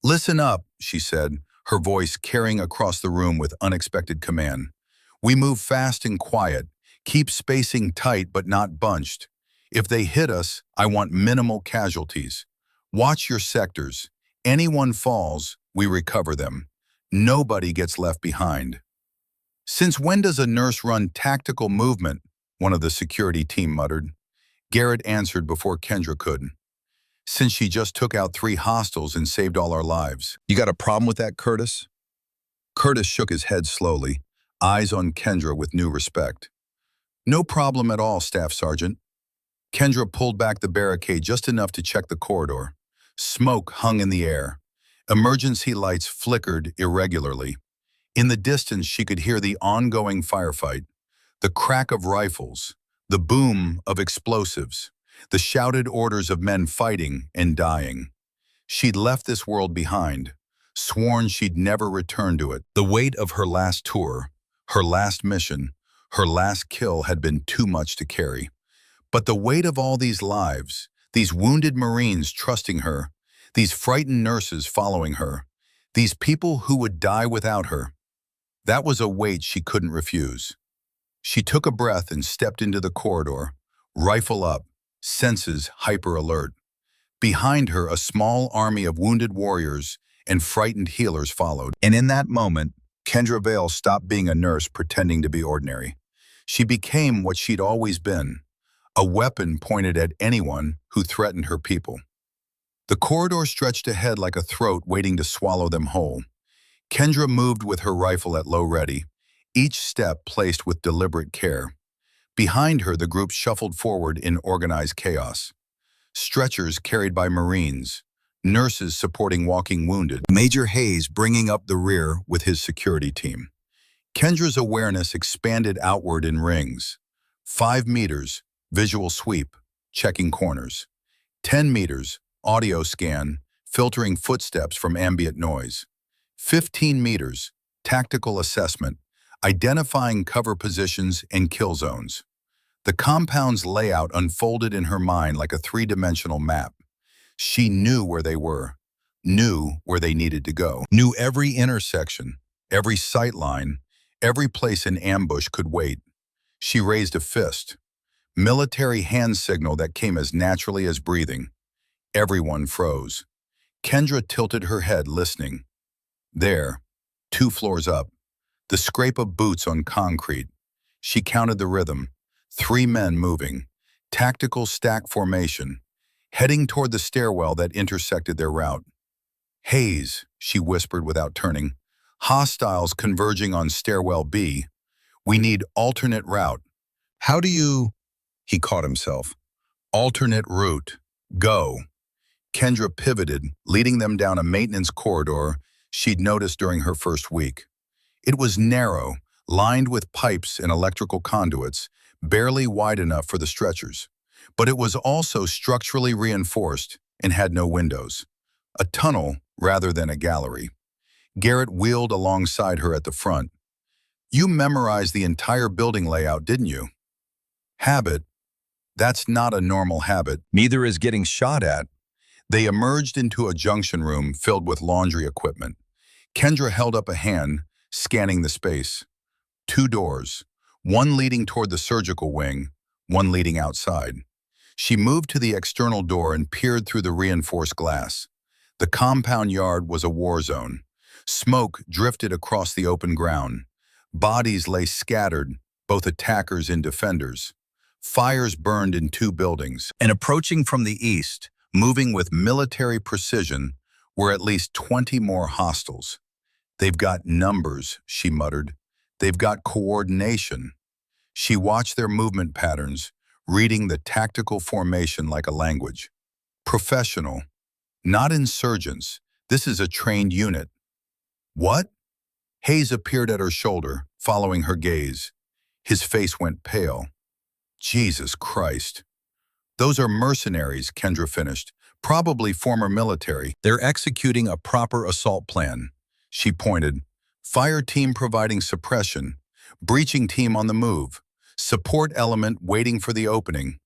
"Listen up," she said, her voice carrying across the room with unexpected command. "We move fast and quiet. Keep spacing tight but not bunched. If they hit us, I want minimal casualties. Watch your sectors. Anyone falls, we recover them. Nobody gets left behind." "Since when does a nurse run tactical movement?" one of the security team muttered. Garrett answered before Kendra could. "Since she just took out 3 hostiles and saved all our lives." "You got a problem with that, Curtis?" Curtis shook his head slowly, eyes on Kendra with new respect. "No problem at all, Staff Sergeant." Kendra pulled back the barricade just enough to check the corridor. Smoke hung in the air. Emergency lights flickered irregularly. In the distance, she could hear the ongoing firefight, the crack of rifles, the boom of explosives, the shouted orders of men fighting and dying. She'd left this world behind, sworn she'd never return to it. The weight of her last tour, her last mission, her last kill had been too much to carry. But the weight of all these lives, these wounded Marines trusting her, these frightened nurses following her, these people who would die without her, that was a weight she couldn't refuse. She took a breath and stepped into the corridor, rifle up, senses hyper-alert. Behind her, a small army of wounded warriors and frightened healers followed. And in that moment, Kendra Vale stopped being a nurse pretending to be ordinary. She became what she'd always been, a weapon pointed at anyone who threatened her people. The corridor stretched ahead like a throat waiting to swallow them whole. Kendra moved with her rifle at low ready, each step placed with deliberate care. Behind her, the group shuffled forward in organized chaos. Stretchers carried by Marines, nurses supporting walking wounded, Major Hayes bringing up the rear with his security team. Kendra's awareness expanded outward in rings. 5 meters, visual sweep, checking corners. 10 meters, audio scan, filtering footsteps from ambient noise. 15 meters, tactical assessment, identifying cover positions and kill zones. The compound's layout unfolded in her mind like a three-dimensional map. She knew where they were, knew where they needed to go, knew every intersection, every sight line, every place an ambush could wait. She raised a fist, military hand signal that came as naturally as breathing. Everyone froze. Kendra tilted her head, listening. There, 2 floors up, the scrape of boots on concrete. She counted the rhythm. 3 men moving, tactical stack formation, heading toward the stairwell that intersected their route. Hayes, she whispered without turning. Hostiles converging on stairwell B. We need alternate route. How do you... He caught himself. Alternate route. Go. Kendra pivoted, leading them down a maintenance corridor she'd noticed during her first week. It was narrow, lined with pipes and electrical conduits, barely wide enough for the stretchers. But it was also structurally reinforced and had no windows. A tunnel rather than a gallery. Garrett wheeled alongside her at the front. You memorized the entire building layout, didn't you? Habit. That's not a normal habit. Neither is getting shot at. They emerged into a junction room filled with laundry equipment. Kendra held up a hand, scanning the space. 2 doors, one leading toward the surgical wing, one leading outside. She moved to the external door and peered through the reinforced glass. The compound yard was a war zone. Smoke drifted across the open ground. Bodies lay scattered, both attackers and defenders. Fires burned in 2 buildings. And approaching from the east, moving with military precision, were at least 20 more hostiles. They've got numbers, she muttered. They've got coordination. She watched their movement patterns, reading the tactical formation like a language. Professional, not insurgents. This is a trained unit. What? Hayes appeared at her shoulder, following her gaze. His face went pale. Jesus Christ. Those are mercenaries, Kendra finished. Probably former military. They're executing a proper assault plan. She pointed. Fire team providing suppression. Breaching team on the move. Support element waiting for the opening.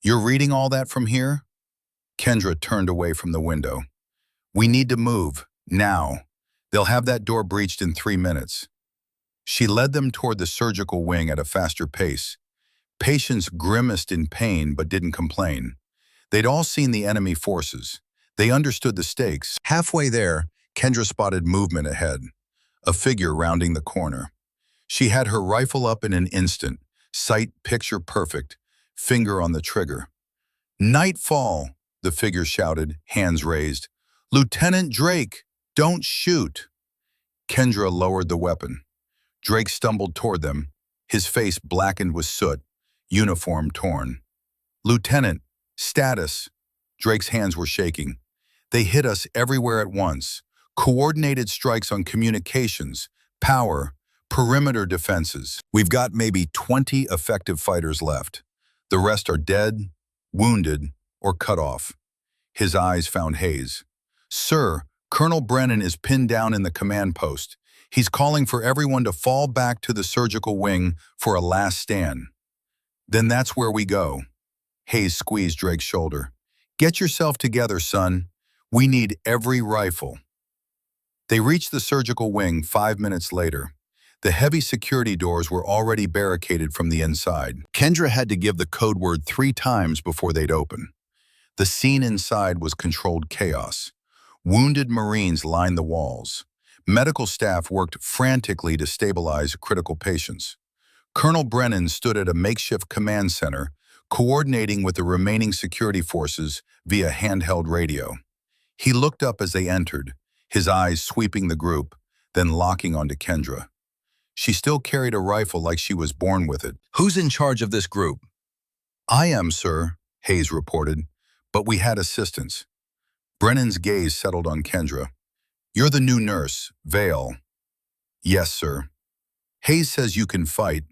You're reading all that from here? Kendra turned away from the window. We need to move, now. They'll have that door breached in 3 minutes. She led them toward the surgical wing at a faster pace. Patients grimaced in pain but didn't complain. They'd all seen the enemy forces. They understood the stakes. Halfway there, Kendra spotted movement ahead. A figure rounding the corner. She had her rifle up in an instant, sight picture perfect, finger on the trigger. Nightfall, the figure shouted, hands raised. Lieutenant Drake, don't shoot. Kendra lowered the weapon. Drake stumbled toward them, his face blackened with soot, uniform torn. Lieutenant, status. Drake's hands were shaking. They hit us everywhere at once. Coordinated strikes on communications, power, perimeter defenses. We've got maybe 20 effective fighters left. The rest are dead, wounded, or cut off. His eyes found Hayes. Sir, Colonel Brennan is pinned down in the command post. He's calling for everyone to fall back to the surgical wing for a last stand. Then that's where we go. Hayes squeezed Drake's shoulder. Get yourself together, son. We need every rifle. They reached the surgical wing 5 minutes later. The heavy security doors were already barricaded from the inside. Kendra had to give the code word 3 times before they'd open. The scene inside was controlled chaos. Wounded Marines lined the walls. Medical staff worked frantically to stabilize critical patients. Colonel Brennan stood at a makeshift command center, coordinating with the remaining security forces via handheld radio. He looked up as they entered, his eyes sweeping the group. then locking onto Kendra. She still carried a rifle like she was born with it. "Who's in charge of this group?" "I am, sir," Hayes reported, "but we had assistance." Brennan's gaze settled on Kendra. "You're the new nurse, Vale." "Yes, sir." "Hayes says you can fight."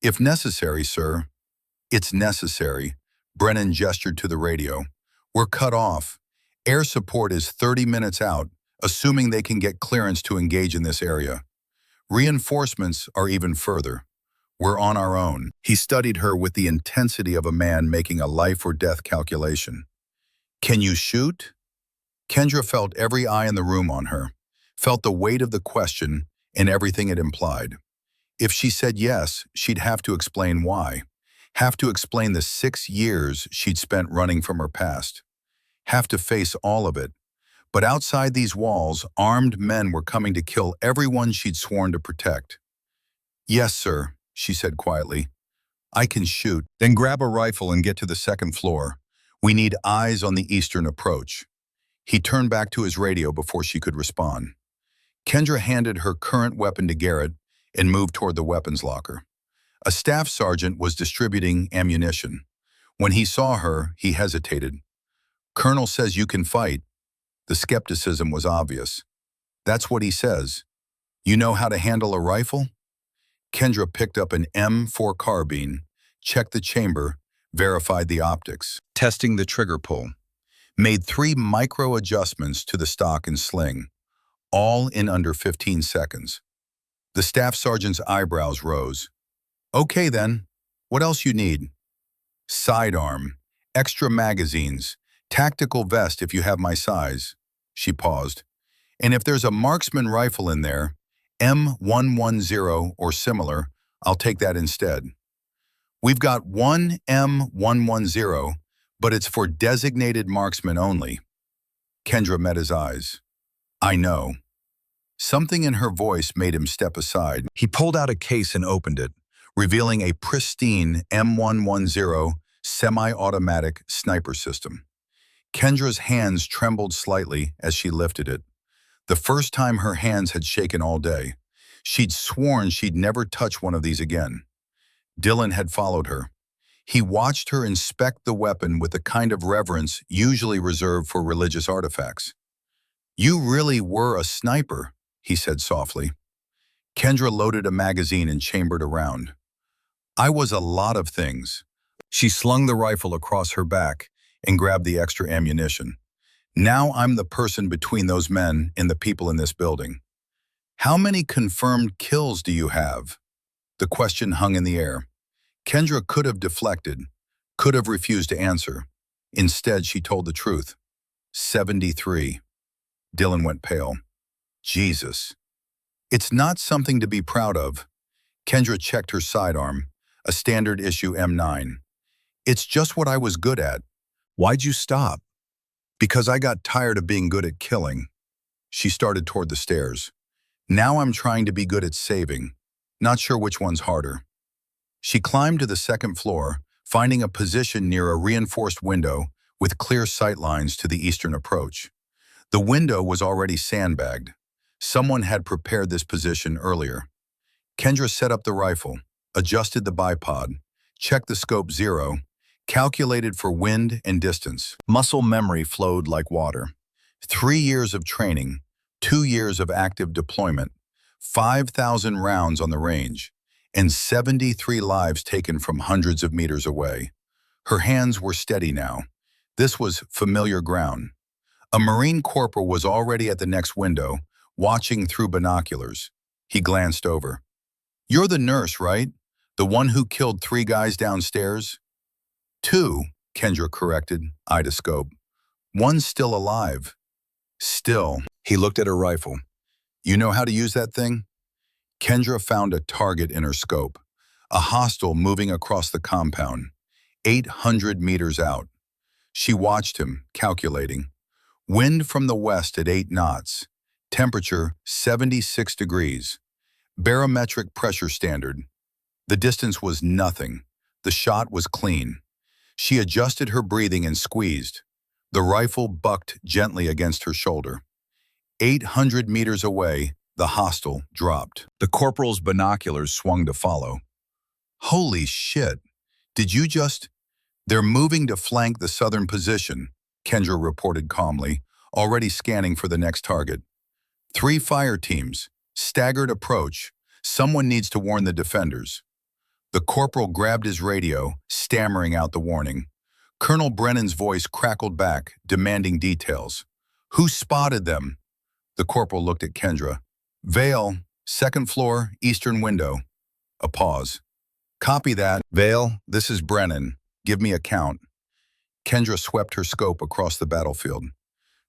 "If necessary, sir." "It's necessary." Brennan gestured to the radio. "We're cut off. Air support is 30 minutes out, assuming they can get clearance to engage in this area. Reinforcements are even further. We're on our own." He studied her with the intensity of a man making a life or death calculation. "Can you shoot?" Kendra felt every eye in the room on her, felt the weight of the question and everything it implied. If she said yes, she'd have to explain why, have to explain the 6 years she'd spent running from her past, have to face all of it. But outside these walls, armed men were coming to kill everyone she'd sworn to protect. "Yes, sir," she said quietly. "I can shoot." "Then grab a rifle and get to the second floor. We need eyes on the eastern approach." He turned back to his radio before she could respond. Kendra handed her current weapon to Garrett and moved toward the weapons locker. A staff sergeant was distributing ammunition. When he saw her, he hesitated. "Colonel says you can fight." The skepticism was obvious. "That's what he says. You know how to handle a rifle?" Kendra picked up an M4 carbine, checked the chamber, verified the optics, testing the trigger pull, made 3 micro adjustments to the stock and sling, all in under 15 seconds. The staff sergeant's eyebrows rose. "Okay then, what else you need?" "Sidearm, extra magazines, tactical vest if you have my size." She paused. "And if there's a marksman rifle in there, M110 or similar, I'll take that instead." "We've got one M110, but it's for designated marksmen only." Kendra met his eyes. "I know." Something in her voice made him step aside. He pulled out a case and opened it, revealing a pristine M110 semi-automatic sniper system. Kendra's hands trembled slightly as she lifted it. The first time her hands had shaken all day. She'd sworn she'd never touch one of these again. Dylan had followed her. He watched her inspect the weapon with the kind of reverence usually reserved for religious artifacts. "You really were a sniper," he said softly. Kendra loaded a magazine and chambered a round. "I was a lot of things." She slung the rifle across her back and grabbed the extra ammunition. "Now I'm the person between those men and the people in this building." "How many confirmed kills do you have?" The question hung in the air. Kendra could have deflected, could have refused to answer. Instead, she told the truth. 73. Dylan went pale. "Jesus. It's not something to be proud of." Kendra checked her sidearm, a standard issue M9. "It's just what I was good at." "Why'd you stop?" "Because I got tired of being good at killing." She started toward the stairs. "Now I'm trying to be good at saving. Not sure which one's harder." She climbed to the second floor, finding a position near a reinforced window with clear sight lines to the eastern approach. The window was already sandbagged. Someone had prepared this position earlier. Kendra set up the rifle, adjusted the bipod, checked the scope 0, calculated for wind and distance. Muscle memory flowed like water. 3 years of training, 2 years of active deployment, 5,000 rounds on the range, and 73 lives taken from hundreds of meters away. Her hands were steady now. This was familiar ground. A Marine corporal was already at the next window, watching through binoculars. He glanced over. "You're the nurse, right? The one who killed 3 guys downstairs?" "2, Kendra corrected, idoscope. "One's still alive." "Still." He looked at her rifle. "You know how to use that thing?" Kendra found a target in her scope. A hostile moving across the compound, 800 meters out. She watched him, calculating. Wind from the west at 8 knots. Temperature 76 degrees. Barometric pressure standard. The distance was nothing. The shot was clean. She adjusted her breathing and squeezed. The rifle bucked gently against her shoulder. 800 meters away, The hostile dropped. The corporal's binoculars swung to follow. Holy shit! Did you just— They're moving to flank the southern position, Kendra reported calmly, already scanning for the next target. 3 fire teams, staggered approach. Someone needs to warn the defenders. The corporal grabbed his radio, stammering out the warning. Colonel Brennan's voice crackled back, demanding details. Who spotted them? The corporal looked at Kendra. Vale, 2nd floor, eastern window. A pause. Copy that. Vale, this is Brennan. Give me a count. Kendra swept her scope across the battlefield.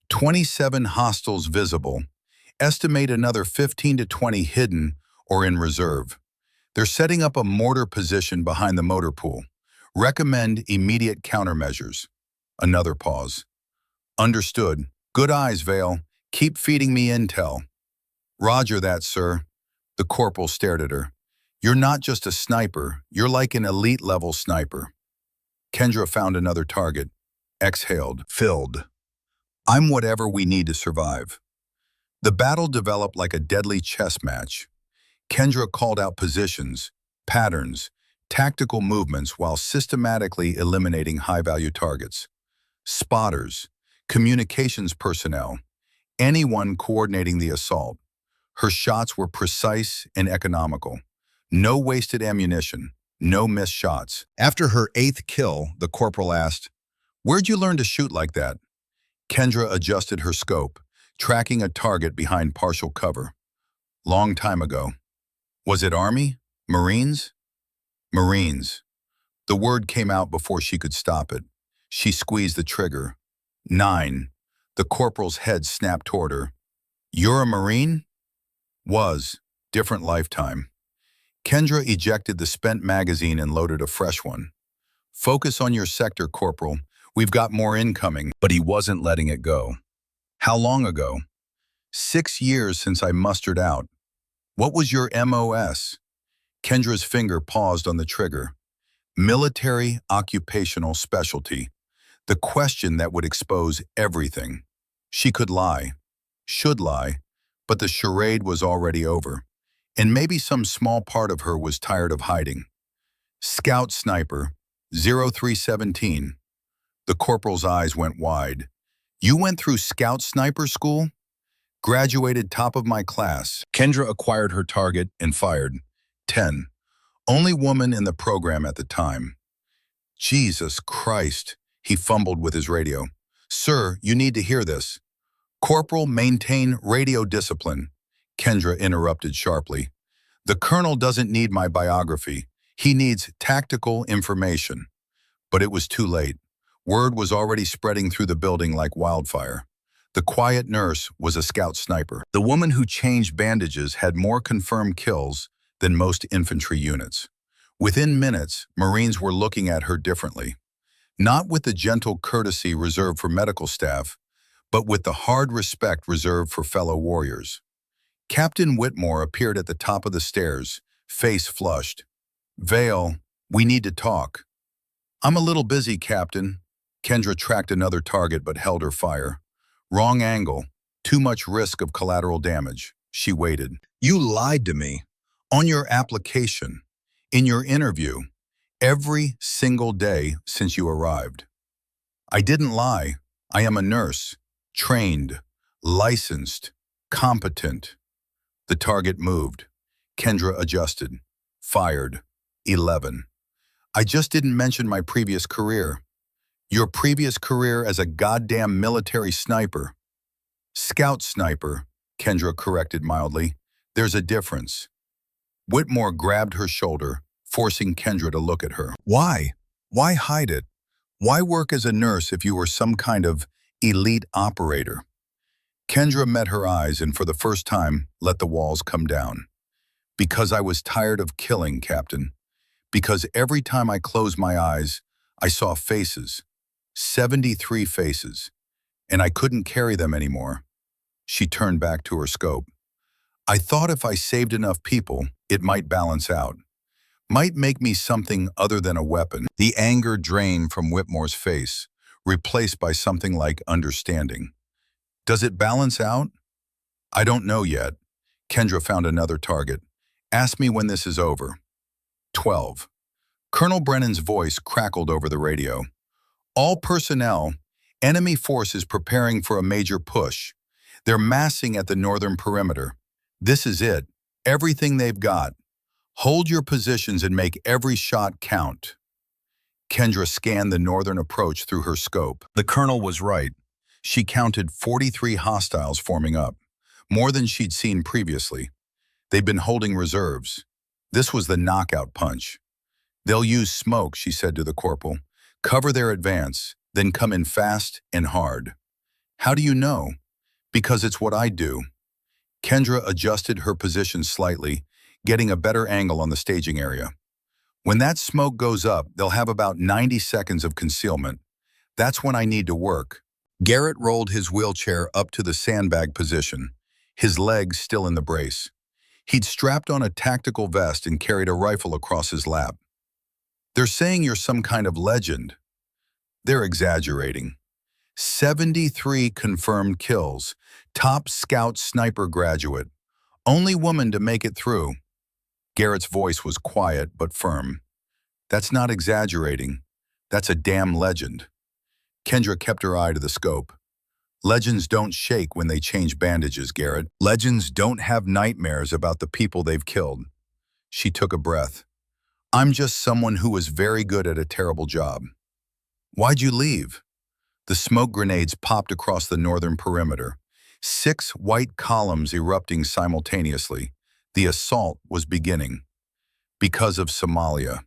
27 hostiles visible. Estimate another 15 to 20 hidden or in reserve. They're setting up a mortar position behind the motor pool. Recommend immediate countermeasures. Another pause. Understood. Good eyes, Vale. Keep feeding me intel. Roger that, sir. The corporal stared at her. You're not just a sniper. You're like an elite-level sniper. Kendra found another target. Exhaled. Filled. I'm whatever we need to survive. The battle developed like a deadly chess match. Kendra called out positions, patterns, tactical movements while systematically eliminating high-value targets. Spotters, communications personnel, anyone coordinating the assault. Her shots were precise and economical. No wasted ammunition, no missed shots. After her 8th kill, the corporal asked, "Where'd you learn to shoot like that?" Kendra adjusted her scope, tracking a target behind partial cover. Long time ago. Was it Army? Marines? Marines. The word came out before she could stop it. She squeezed the trigger. 9. The corporal's head snapped toward her. You're a Marine? Was. Different lifetime. Kendra ejected the spent magazine and loaded a fresh one. Focus on your sector, Corporal. We've got more incoming. But he wasn't letting it go. How long ago? 6 years since I mustered out. What was your MOS? Kendra's finger paused on the trigger. Military occupational specialty. The question that would expose everything. She could lie, should lie, but the charade was already over. And maybe some small part of her was tired of hiding. Scout Sniper, 0317. The corporal's eyes went wide. You went through Scout Sniper school? Graduated top of my class. Kendra acquired her target and fired. 10. Only woman in the program at the time. Jesus Christ, he fumbled with his radio. Sir, you need to hear this. Corporal, maintain radio discipline. Kendra interrupted sharply. The colonel doesn't need my biography. He needs tactical information. But it was too late. Word was already spreading through the building like wildfire. The quiet nurse was a scout sniper. The woman who changed bandages had more confirmed kills than most infantry units. Within minutes, Marines were looking at her differently. Not with the gentle courtesy reserved for medical staff, but with the hard respect reserved for fellow warriors. Captain Whitmore appeared at the top of the stairs, face flushed. Vale, we need to talk. I'm a little busy, Captain. Kendra tracked another target but held her fire. Wrong angle. Too much risk of collateral damage. She waited. You lied to me. On your application. In your interview. Every single day since you arrived. I didn't lie. I am a nurse. Trained. Licensed. Competent. The target moved. Kendra adjusted. Fired. 11. I just didn't mention my previous career. Your previous career as a goddamn military sniper. Scout sniper, Kendra corrected mildly. There's a difference. Whitmore grabbed her shoulder, forcing Kendra to look at her. Why? Why hide it? Why work as a nurse if you were some kind of elite operator? Kendra met her eyes and for the first time let the walls come down. Because I was tired of killing, Captain. Because every time I closed my eyes, I saw faces. 73 faces, and I couldn't carry them anymore. She turned back to her scope. I thought if I saved enough people, it might balance out. Might make me something other than a weapon. The anger drained from Whitmore's face, replaced by something like understanding. Does it balance out? I don't know yet. Kendra found another target. Ask me when this is over. 12. Colonel Brennan's voice crackled over the radio. All personnel, enemy forces preparing for a major push. They're massing at the northern perimeter. This is it. Everything they've got. Hold your positions and make every shot count. Kendra scanned the northern approach through her scope. The colonel was right. She counted 43 hostiles forming up, more than she'd seen previously. They'd been holding reserves. This was the knockout punch. They'll use smoke, she said to the corporal. Cover their advance, then come in fast and hard. How do you know? Because it's what I do. Kendra adjusted her position slightly, getting a better angle on the staging area. When that smoke goes up, they'll have about 90 seconds of concealment. That's when I need to work. Garrett rolled his wheelchair up to the sandbag position, his legs still in the brace. He'd strapped on a tactical vest and carried a rifle across his lap. They're saying you're some kind of legend. They're exaggerating. 73 confirmed kills, top scout sniper graduate, only woman to make it through. Garrett's voice was quiet but firm. That's not exaggerating. That's a damn legend. Kendra kept her eye to the scope. Legends don't shake when they change bandages, Garrett. Legends don't have nightmares about the people they've killed. She took a breath. I'm just someone who was very good at a terrible job. Why'd you leave? The smoke grenades popped across the northern perimeter. 6 white columns erupting simultaneously. The assault was beginning. Because of Somalia.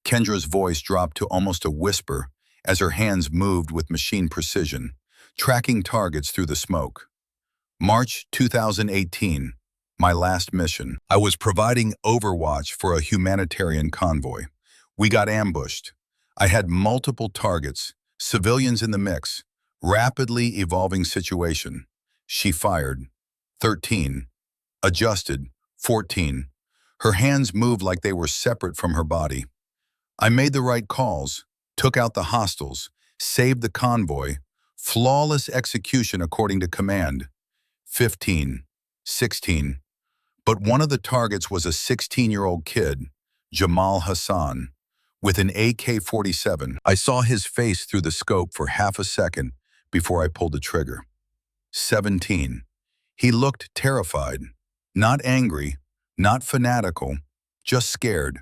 Kendra's voice dropped to almost a whisper as her hands moved with machine precision, tracking targets through the smoke. March 2018, my last mission. I was providing overwatch for a humanitarian convoy. We got ambushed. I had multiple targets, civilians in the mix, rapidly evolving situation. She fired. 13. Adjusted. 14. Her hands moved like they were separate from her body. I made the right calls, took out the hostiles, saved the convoy, flawless execution according to command. 15. 16. But one of the targets was a 16-year-old kid, Jamal Hassan, with an AK-47. I saw his face through the scope for half a second before I pulled the trigger. 17. He looked terrified. Not angry, not fanatical, just scared.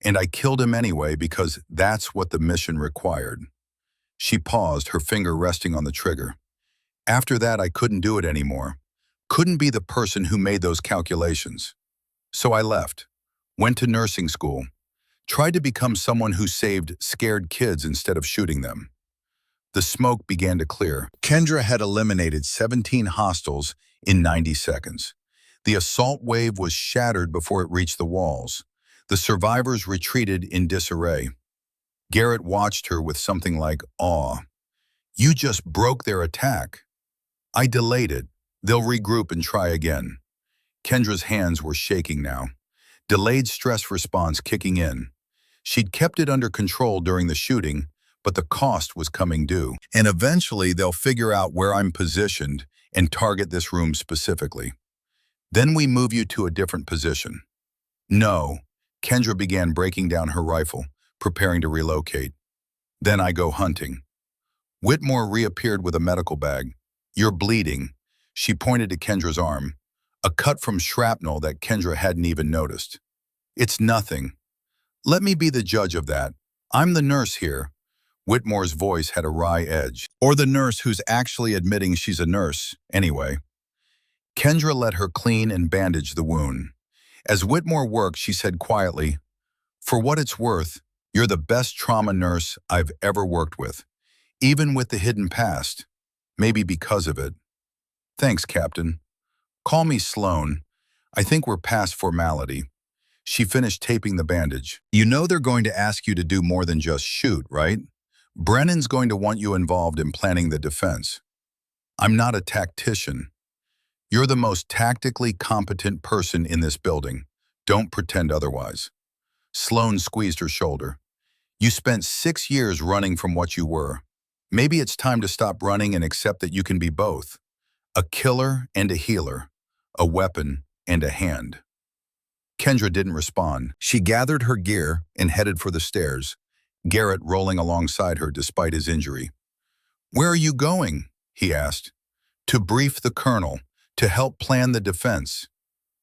And I killed him anyway because that's what the mission required. She paused, her finger resting on the trigger. After that, I couldn't do it anymore. Couldn't be the person who made those calculations. So I left, went to nursing school, tried to become someone who saved scared kids instead of shooting them. The smoke began to clear. Kendra had eliminated 17 hostiles in 90 seconds. The assault wave was shattered before it reached the walls. The survivors retreated in disarray. Garrett watched her with something like awe. You just broke their attack. I delayed it. They'll regroup and try again. Kendra's hands were shaking now. Delayed stress response kicking in. She'd kept it under control during the shooting, but the cost was coming due. And eventually they'll figure out where I'm positioned and target this room specifically. Then we move you to a different position. No. Kendra began breaking down her rifle, preparing to relocate. Then I go hunting. Whitmore reappeared with a medical bag. You're bleeding. She pointed to Kendra's arm, a cut from shrapnel that Kendra hadn't even noticed. It's nothing. Let me be the judge of that. I'm the nurse here. Whitmore's voice had a wry edge. Or the nurse who's actually admitting she's a nurse, anyway. Kendra let her clean and bandage the wound. As Whitmore worked, she said quietly, For what it's worth, you're the best trauma nurse I've ever worked with, even with the hidden past, maybe because of it. Thanks, Captain. Call me Sloan. I think we're past formality. She finished taping the bandage. You know they're going to ask you to do more than just shoot, right? Brennan's going to want you involved in planning the defense. I'm not a tactician. You're the most tactically competent person in this building. Don't pretend otherwise. Sloan squeezed her shoulder. You spent 6 years running from what you were. Maybe it's time to stop running and accept that you can be both. A killer and a healer. A weapon and a hand. Kendra didn't respond. She gathered her gear and headed for the stairs, Garrett rolling alongside her despite his injury. "Where are you going?" he asked. "To brief the colonel, to help plan the defense."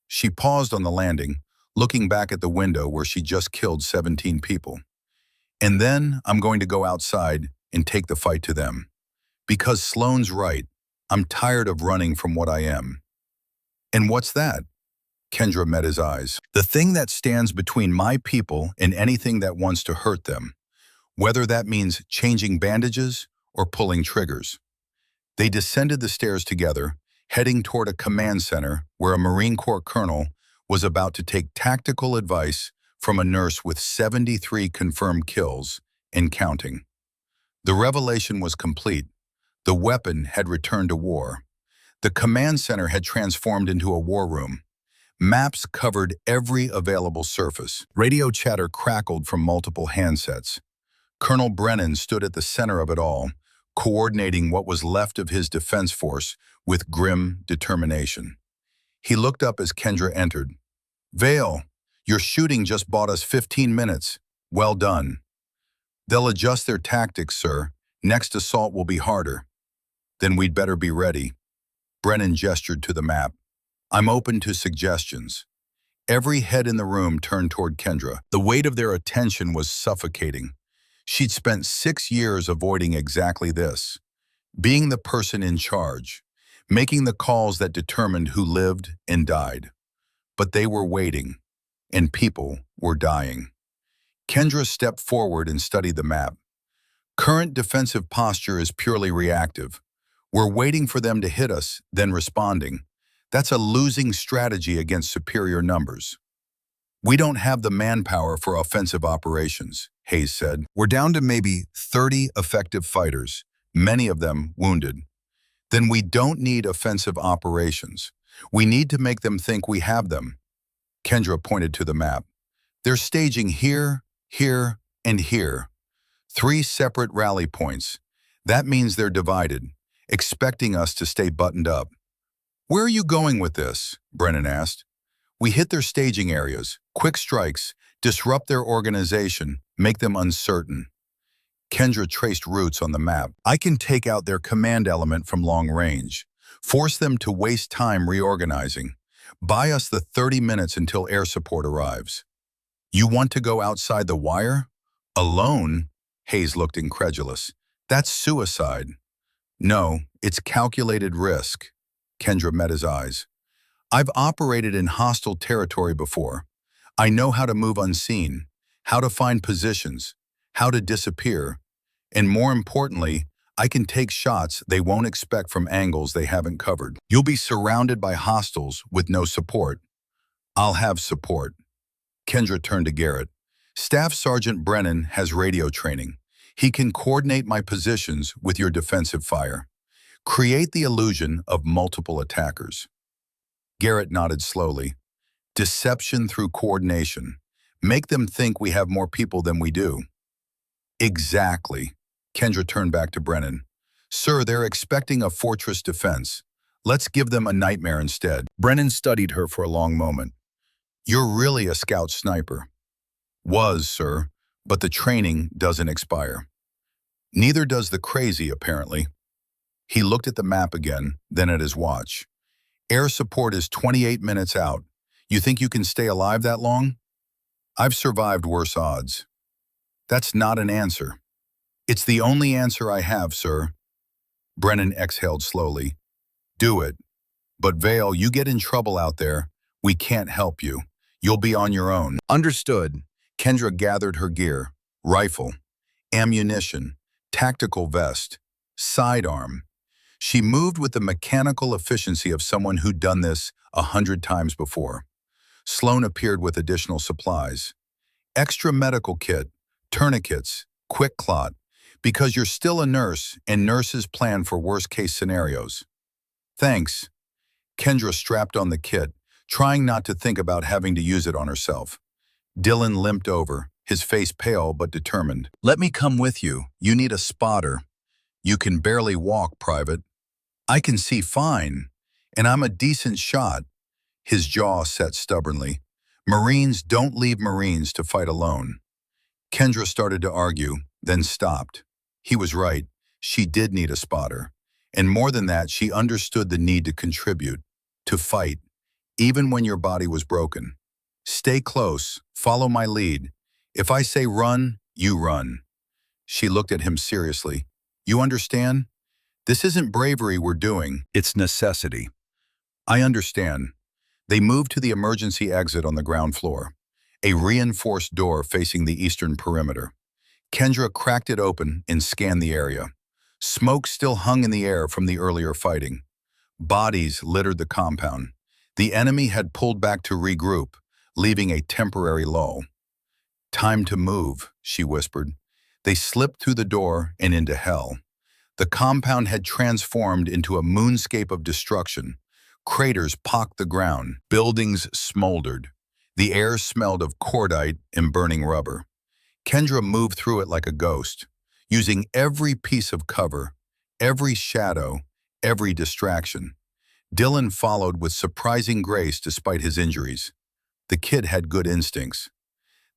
She paused on the landing, looking back at the window where she just killed 17 people. "And then I'm going to go outside and take the fight to them. Because Sloane's right. I'm tired of running from what I am." "And what's that?" Kendra met his eyes. "The thing that stands between my people and anything that wants to hurt them, whether that means changing bandages or pulling triggers." They descended the stairs together, heading toward a command center where a Marine Corps colonel was about to take tactical advice from a nurse with 73 confirmed kills and counting. The revelation was complete. The weapon had returned to war. The command center had transformed into a war room. Maps covered every available surface. Radio chatter crackled from multiple handsets. Colonel Brennan stood at the center of it all, coordinating what was left of his defense force with grim determination. He looked up as Kendra entered. "Vale, your shooting just bought us 15 minutes. Well done." "They'll adjust their tactics, sir. Next assault will be harder." "Then we'd better be ready." Brennan gestured to the map. "I'm open to suggestions." Every head in the room turned toward Kendra. The weight of their attention was suffocating. She'd spent 6 years avoiding exactly this, being the person in charge, making the calls that determined who lived and died. But they were waiting, and people were dying. Kendra stepped forward and studied the map. "Current defensive posture is purely reactive. We're waiting for them to hit us, then responding. That's a losing strategy against superior numbers." "We don't have the manpower for offensive operations," Hayes said. "We're down to maybe 30 effective fighters, many of them wounded." "Then we don't need offensive operations. We need to make them think we have them." Kendra pointed to the map. "They're staging here, here, and here. 3 separate rally points. That means they're divided, expecting us to stay buttoned up." "Where are you going with this?" Brennan asked. "We hit their staging areas, quick strikes, disrupt their organization, make them uncertain." Kendra traced routes on the map. "I can take out their command element from long range, force them to waste time reorganizing, buy us the 30 minutes until air support arrives." "You want to go outside the wire? Alone?" Hayes looked incredulous. "That's suicide." "No, it's calculated risk." Kendra met his eyes. "I've operated in hostile territory before. I know how to move unseen, how to find positions, how to disappear, and more importantly, I can take shots they won't expect from angles they haven't covered. You'll be surrounded by hostiles with no support. I'll have support." Kendra turned to Garrett. "Staff Sergeant Brennan has radio training. He can coordinate my positions with your defensive fire. Create the illusion of multiple attackers." Garrett nodded slowly. "Deception through coordination. Make them think we have more people than we do." "Exactly." Kendra turned back to Brennan. "Sir, they're expecting a fortress defense. Let's give them a nightmare instead." Brennan studied her for a long moment. "You're really a scout sniper." "Was, sir, but the training doesn't expire." "Neither does the crazy, apparently." He looked at the map again, then at his watch. "Air support is 28 minutes out. You think you can stay alive that long?" "I've survived worse odds." "That's not an answer." "It's the only answer I have, sir." Brennan exhaled slowly. "Do it. But Vale, you get in trouble out there, we can't help you. You'll be on your own." "Understood." Kendra gathered her gear: rifle, ammunition, tactical vest, sidearm. She moved with the mechanical efficiency of someone who'd done this 100 times before. Sloane appeared with additional supplies. "Extra medical kit, tourniquets, quick clot, because you're still a nurse and nurses plan for worst-case scenarios." "Thanks." Kendra strapped on the kit, trying not to think about having to use it on herself. Dylan limped over, his face pale but determined. "Let me come with you. You need a spotter." "You can barely walk, Private." "I can see fine, and I'm a decent shot." His jaw set stubbornly. Marines don't leave Marines to fight alone. Kendra started to argue, then stopped. He was right. She did need a spotter. And more than that, she understood the need to contribute, to fight, even when your body was broken. Stay close, follow my lead. If I say run, you run. She looked at him seriously. You understand? This isn't bravery we're doing, it's necessity. I understand. They moved to the emergency exit on the ground floor, a reinforced door facing the eastern perimeter. Kendra cracked it open and scanned the area. Smoke still hung in the air from the earlier fighting. Bodies littered the compound. The enemy had pulled back to regroup, leaving a temporary lull. Time to move, she whispered. They slipped through the door and into hell. The compound had transformed into a moonscape of destruction. Craters pocked the ground, buildings smoldered. The air smelled of cordite and burning rubber. Kendra moved through it like a ghost, using every piece of cover, every shadow, every distraction. Dylan followed with surprising grace despite his injuries. The kid had good instincts.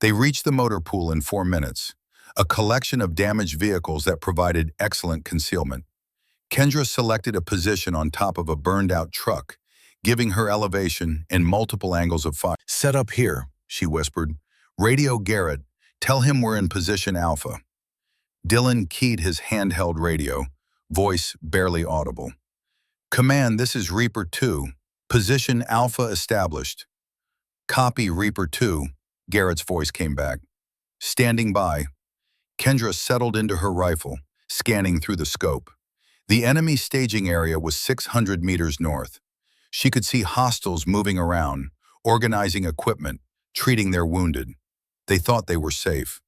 They reached the motor pool in 4 minutes, a collection of damaged vehicles that provided excellent concealment. Kendra selected a position on top of a burned-out truck, giving her elevation and multiple angles of fire. Set up here, she whispered. Radio Garrett, tell him we're in position Alpha. Dylan keyed his handheld radio, voice barely audible. Command, this is Reaper 2. Position Alpha established. Copy Reaper 2, Garrett's voice came back. Standing by. Kendra settled into her rifle, scanning through the scope. The enemy staging area was 600 meters north. She could see hostiles moving around, organizing equipment, treating their wounded. They thought they were safe.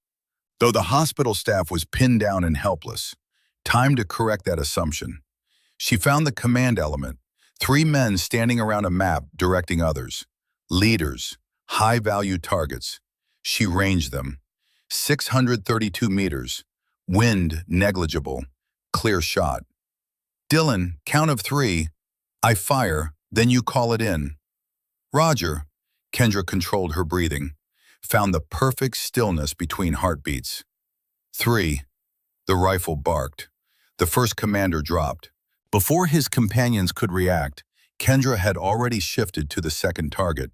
Though the hospital staff was pinned down and helpless, time to correct that assumption. She found the command element, 3 men standing around a map directing others. Leaders, high-value targets. She ranged them. 632 meters. Wind negligible. Clear shot. Dylan, count of 3. I fire, then you call it in. Roger. Kendra controlled her breathing, found the perfect stillness between heartbeats. 3. The rifle barked. The first commander dropped. Before his companions could react, Kendra had already shifted to the second target.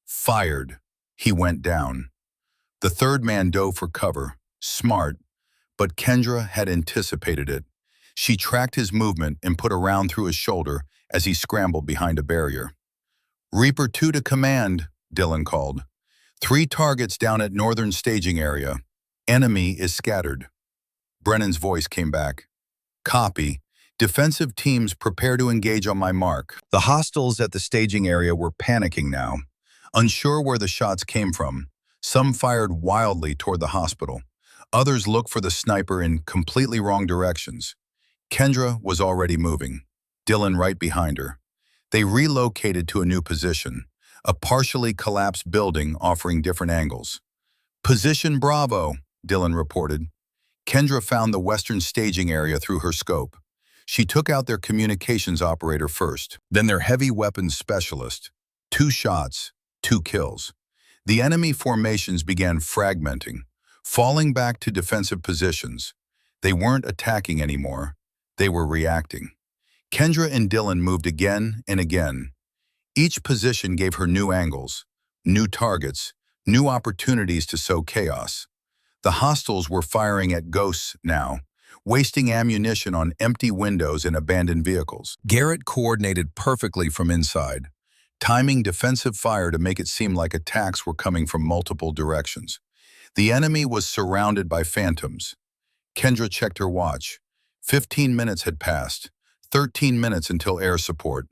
Fired. He went down. The third man dove for cover. Smart. But Kendra had anticipated it. She tracked his movement and put a round through his shoulder as he scrambled behind a barrier. Reaper 2 to command, Dylan called. 3 targets down at northern staging area. Enemy is scattered. Brennan's voice came back. Copy. Defensive teams prepare to engage on my mark. The hostiles at the staging area were panicking now, unsure where the shots came from. Some fired wildly toward the hospital. Others looked for the sniper in completely wrong directions. Kendra was already moving, Dylan right behind her. They relocated to a new position, a partially collapsed building offering different angles. Position Bravo, Dylan reported. Kendra found the western staging area through her scope. She took out their communications operator first, then their heavy weapons specialist. 2 shots, 2 kills. The enemy formations began fragmenting, falling back to defensive positions. They weren't attacking anymore. They were reacting. Kendra and Dylan moved again and again. Each position gave her new angles, new targets, new opportunities to sow chaos. The hostiles were firing at ghosts now, wasting ammunition on empty windows and abandoned vehicles. Garrett coordinated perfectly from inside, timing defensive fire to make it seem like attacks were coming from multiple directions. The enemy was surrounded by phantoms. Kendra checked her watch. 15 minutes had passed, 13 minutes until air support.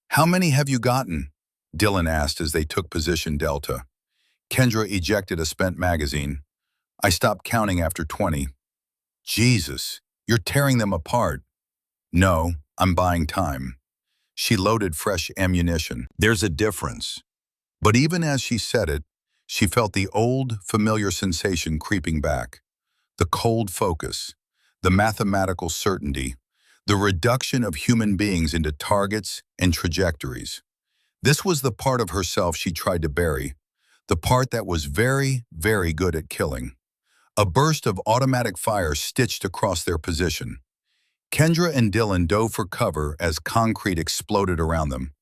How many have you gotten? Dylan asked as they took position Delta. Kendra ejected a spent magazine. I stopped counting after 20. Jesus, you're tearing them apart. No, I'm buying time. She loaded fresh ammunition. There's a difference. But even as she said it, she felt the old, familiar sensation creeping back. The cold focus, the mathematical certainty, the reduction of human beings into targets and trajectories. This was the part of herself she tried to bury, the part that was very, very good at killing. A burst of automatic fire stitched across their position. Kendra and Dylan dove for cover as concrete exploded around them.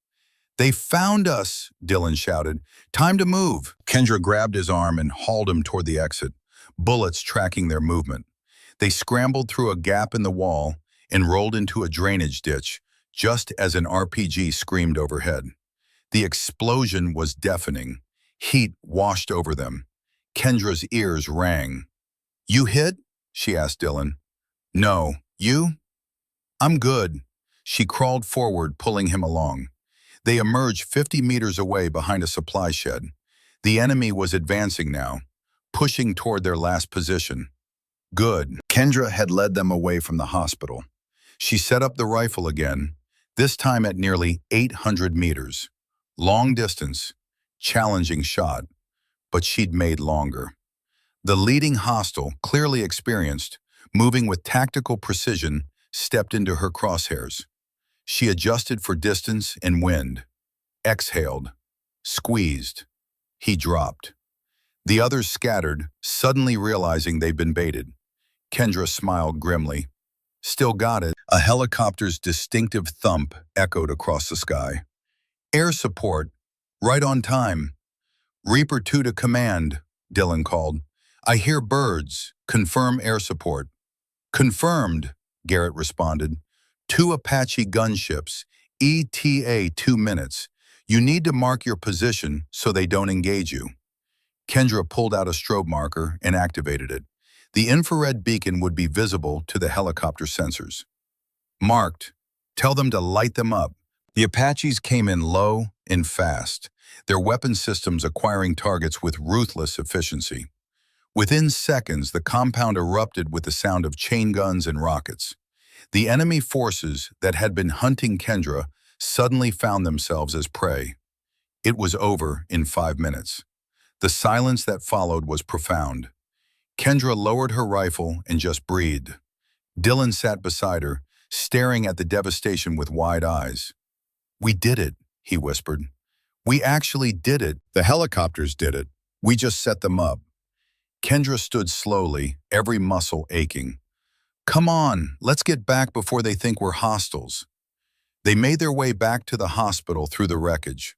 "They found us," Dylan shouted. "Time to move." Kendra grabbed his arm and hauled him toward the exit, bullets tracking their movement. They scrambled through a gap in the wall and rolled into a drainage ditch just as an RPG screamed overhead. The explosion was deafening. Heat washed over them. Kendra's ears rang. "You hit?" she asked Dylan. "No. You?" "I'm good." She crawled forward, pulling him along. They emerged 50 meters away behind a supply shed. The enemy was advancing now, pushing toward their last position. Good. Kendra had led them away from the hospital. She set up the rifle again, this time at nearly 800 meters. Long distance, challenging shot, but she'd made longer. The leading hostile, clearly experienced, moving with tactical precision, stepped into her crosshairs. She adjusted for distance and wind. Exhaled. Squeezed. He dropped. The others scattered, suddenly realizing they'd been baited. Kendra smiled grimly. "Still got it." A helicopter's distinctive thump echoed across the sky. "Air support. Right on time." "Reaper 2 to command," Dylan called. "I hear birds. Confirm air support." "Confirmed," Garrett responded. "2 Apache gunships. ETA 2 minutes. You need to mark your position so they don't engage you." Kendra pulled out a strobe marker and activated it. The infrared beacon would be visible to the helicopter sensors. "Marked. Tell them to light them up." The Apaches came in low and fast, their weapon systems acquiring targets with ruthless efficiency. Within seconds, the compound erupted with the sound of chain guns and rockets. The enemy forces that had been hunting Kendra suddenly found themselves as prey. It was over in 5 minutes. The silence that followed was profound. Kendra lowered her rifle and just breathed. Dylan sat beside her, staring at the devastation with wide eyes. "We did it," he whispered. "We actually did it. The helicopters did it. We just set them up." Kendra stood slowly, every muscle aching. "Come on, let's get back before they think we're hostiles." They made their way back to the hospital through the wreckage.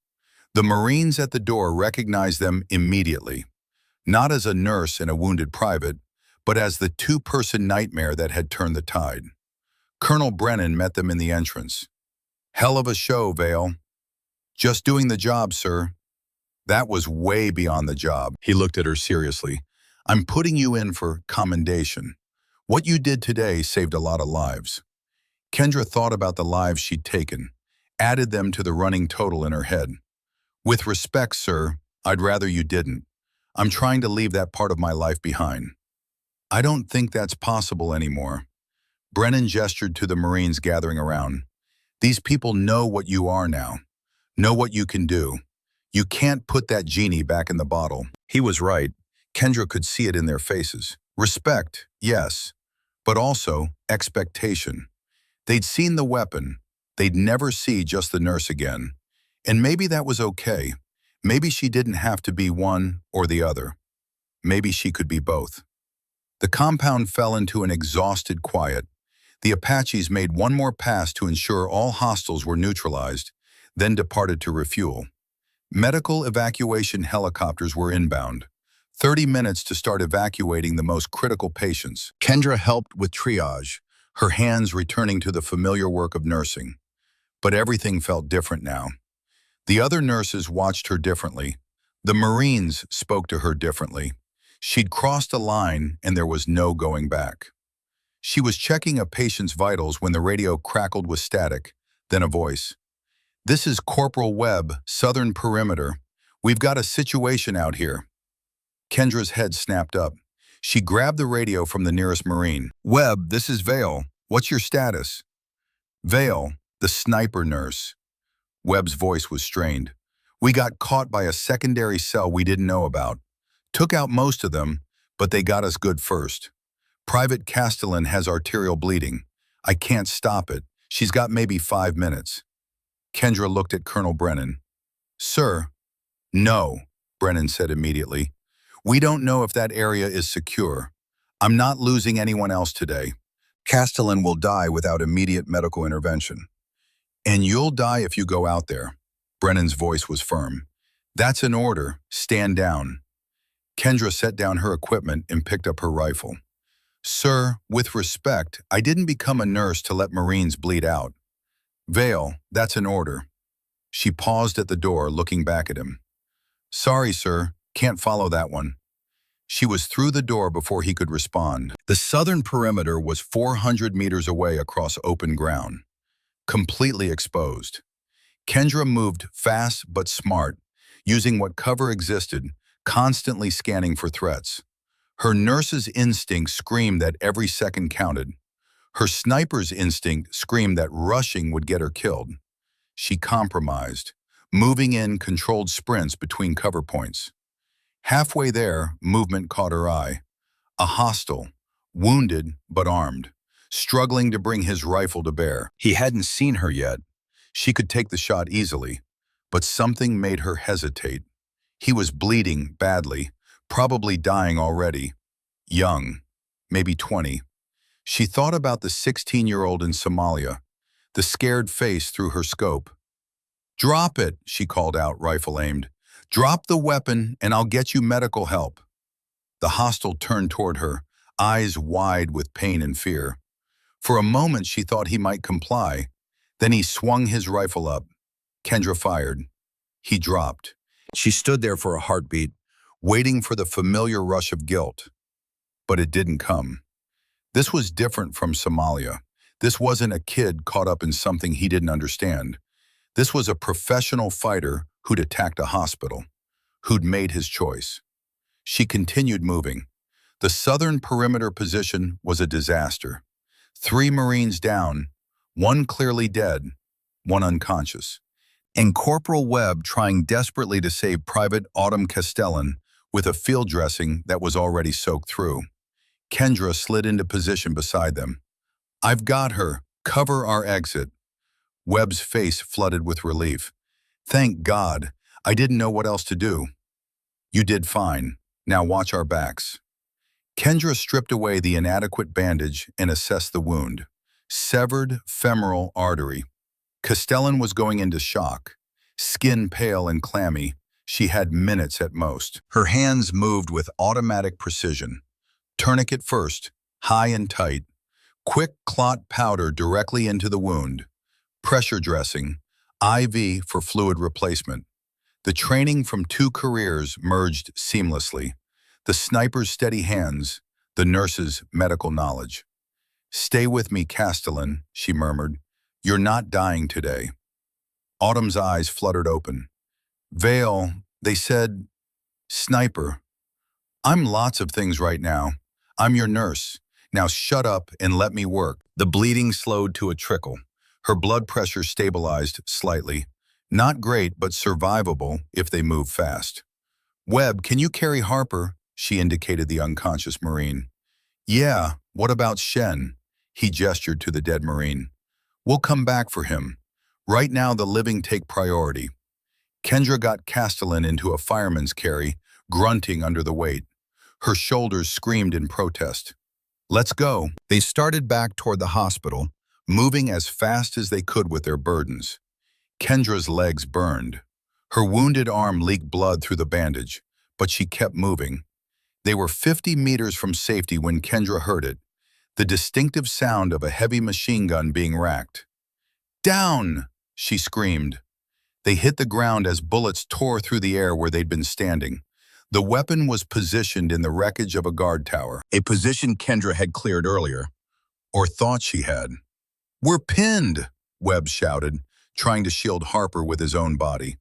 The Marines at the door recognized them immediately, not as a nurse and a wounded private, but as the two-person nightmare that had turned the tide. Colonel Brennan met them in the entrance. "Hell of a show, Vale." "Just doing the job, sir." "That was way beyond the job." He looked at her seriously. "I'm putting you in for commendation. What you did today saved a lot of lives." Kendra thought about the lives she'd taken, added them to the running total in her head. "With respect, sir, I'd rather you didn't. I'm trying to leave that part of my life behind." "I don't think that's possible anymore." Brennan gestured to the Marines gathering around. "These people know what you are now, know what you can do. You can't put that genie back in the bottle." He was right. Kendra could see it in their faces. Respect, yes, but also expectation. They'd seen the weapon. They'd never see just the nurse again. And maybe that was okay. Maybe she didn't have to be one or the other. Maybe she could be both. The compound fell into an exhausted quiet. The Apaches made one more pass to ensure all hostiles were neutralized, then departed to refuel. Medical evacuation helicopters were inbound. 30 minutes to start evacuating the most critical patients. Kendra helped with triage, her hands returning to the familiar work of nursing. But everything felt different now. The other nurses watched her differently. The Marines spoke to her differently. She'd crossed a line and there was no going back. She was checking a patient's vitals when the radio crackled with static, then a voice. "This is Corporal Webb, Southern Perimeter. We've got a situation out here." Kendra's head snapped up. She grabbed the radio from the nearest Marine. "Webb, this is Vale. What's your status?" "Vale, the sniper nurse." Webb's voice was strained. "We got caught by a secondary cell we didn't know about. Took out most of them, but they got us good first. Private Castellan has arterial bleeding. I can't stop it. She's got maybe 5 minutes." Kendra looked at Colonel Brennan. Sir, no, Brennan said immediately. We don't know if that area is secure. I'm not losing anyone else today. Castellan will die without immediate medical intervention. And you'll die if you go out there. Brennan's voice was firm. That's an order. Stand down. Kendra set down her equipment and picked up her rifle. Sir, with respect, I didn't become a nurse to let Marines bleed out. Vale, that's an order. She paused at the door, looking back at him. Sorry, sir, can't follow that one. She was through the door before he could respond. The southern perimeter was 400 meters away across open ground, completely exposed. Kendra moved fast but smart, using what cover existed, constantly scanning for threats. Her nurse's instinct screamed that every second counted. Her sniper's instinct screamed that rushing would get her killed. She compromised, moving in controlled sprints between cover points. Halfway there, movement caught her eye. A hostile, wounded but armed, struggling to bring his rifle to bear. He hadn't seen her yet. She could take the shot easily, but something made her hesitate. He was bleeding badly, probably dying already. Young, maybe 20. She thought about the 16-year-old in Somalia, the scared face through her scope. Drop it, she called out, rifle aimed. Drop the weapon and I'll get you medical help. The hostile turned toward her, eyes wide with pain and fear. For a moment she thought he might comply. Then he swung his rifle up. Kendra fired. He dropped. She stood there for a heartbeat, waiting for the familiar rush of guilt. But it didn't come. This was different from Somalia. This wasn't a kid caught up in something he didn't understand. This was a professional fighter who'd attacked a hospital, who'd made his choice. She continued moving. The southern perimeter position was a disaster. 3 Marines down, 1 clearly dead, 1 unconscious. And Corporal Webb trying desperately to save Private Autumn Castellan with a field dressing that was already soaked through. Kendra slid into position beside them. I've got her. Cover our exit. Webb's face flooded with relief. Thank God. I didn't know what else to do. You did fine. Now watch our backs. Kendra stripped away the inadequate bandage and assessed the wound. Severed femoral artery. Castellan was going into shock. Skin pale and clammy, she had minutes at most. Her hands moved with automatic precision. Tourniquet first, high and tight. Quick clot powder directly into the wound. Pressure dressing, IV for fluid replacement. The training from 2 careers merged seamlessly. The sniper's steady hands, the nurse's medical knowledge. Stay with me, Castellan, she murmured. You're not dying today. Autumn's eyes fluttered open. Vale, they said, sniper. I'm lots of things right now. I'm your nurse. Now shut up and let me work. The bleeding slowed to a trickle. Her blood pressure stabilized slightly. Not great, but survivable if they move fast. Webb, can you carry Harper? She indicated the unconscious Marine. Yeah, what about Shen? He gestured to the dead Marine. We'll come back for him. Right now the living take priority. Kendra got Castellan into a fireman's carry, grunting under the weight. Her shoulders screamed in protest. Let's go. They started back toward the hospital, moving as fast as they could with their burdens. Kendra's legs burned. Her wounded arm leaked blood through the bandage, but she kept moving. They were 50 meters from safety when Kendra heard it, the distinctive sound of a heavy machine gun being racked. Down! She screamed. They hit the ground as bullets tore through the air where they'd been standing. The weapon was positioned in the wreckage of a guard tower, a position Kendra had cleared earlier, or thought she had. We're pinned, Webb shouted, trying to shield Harper with his own body.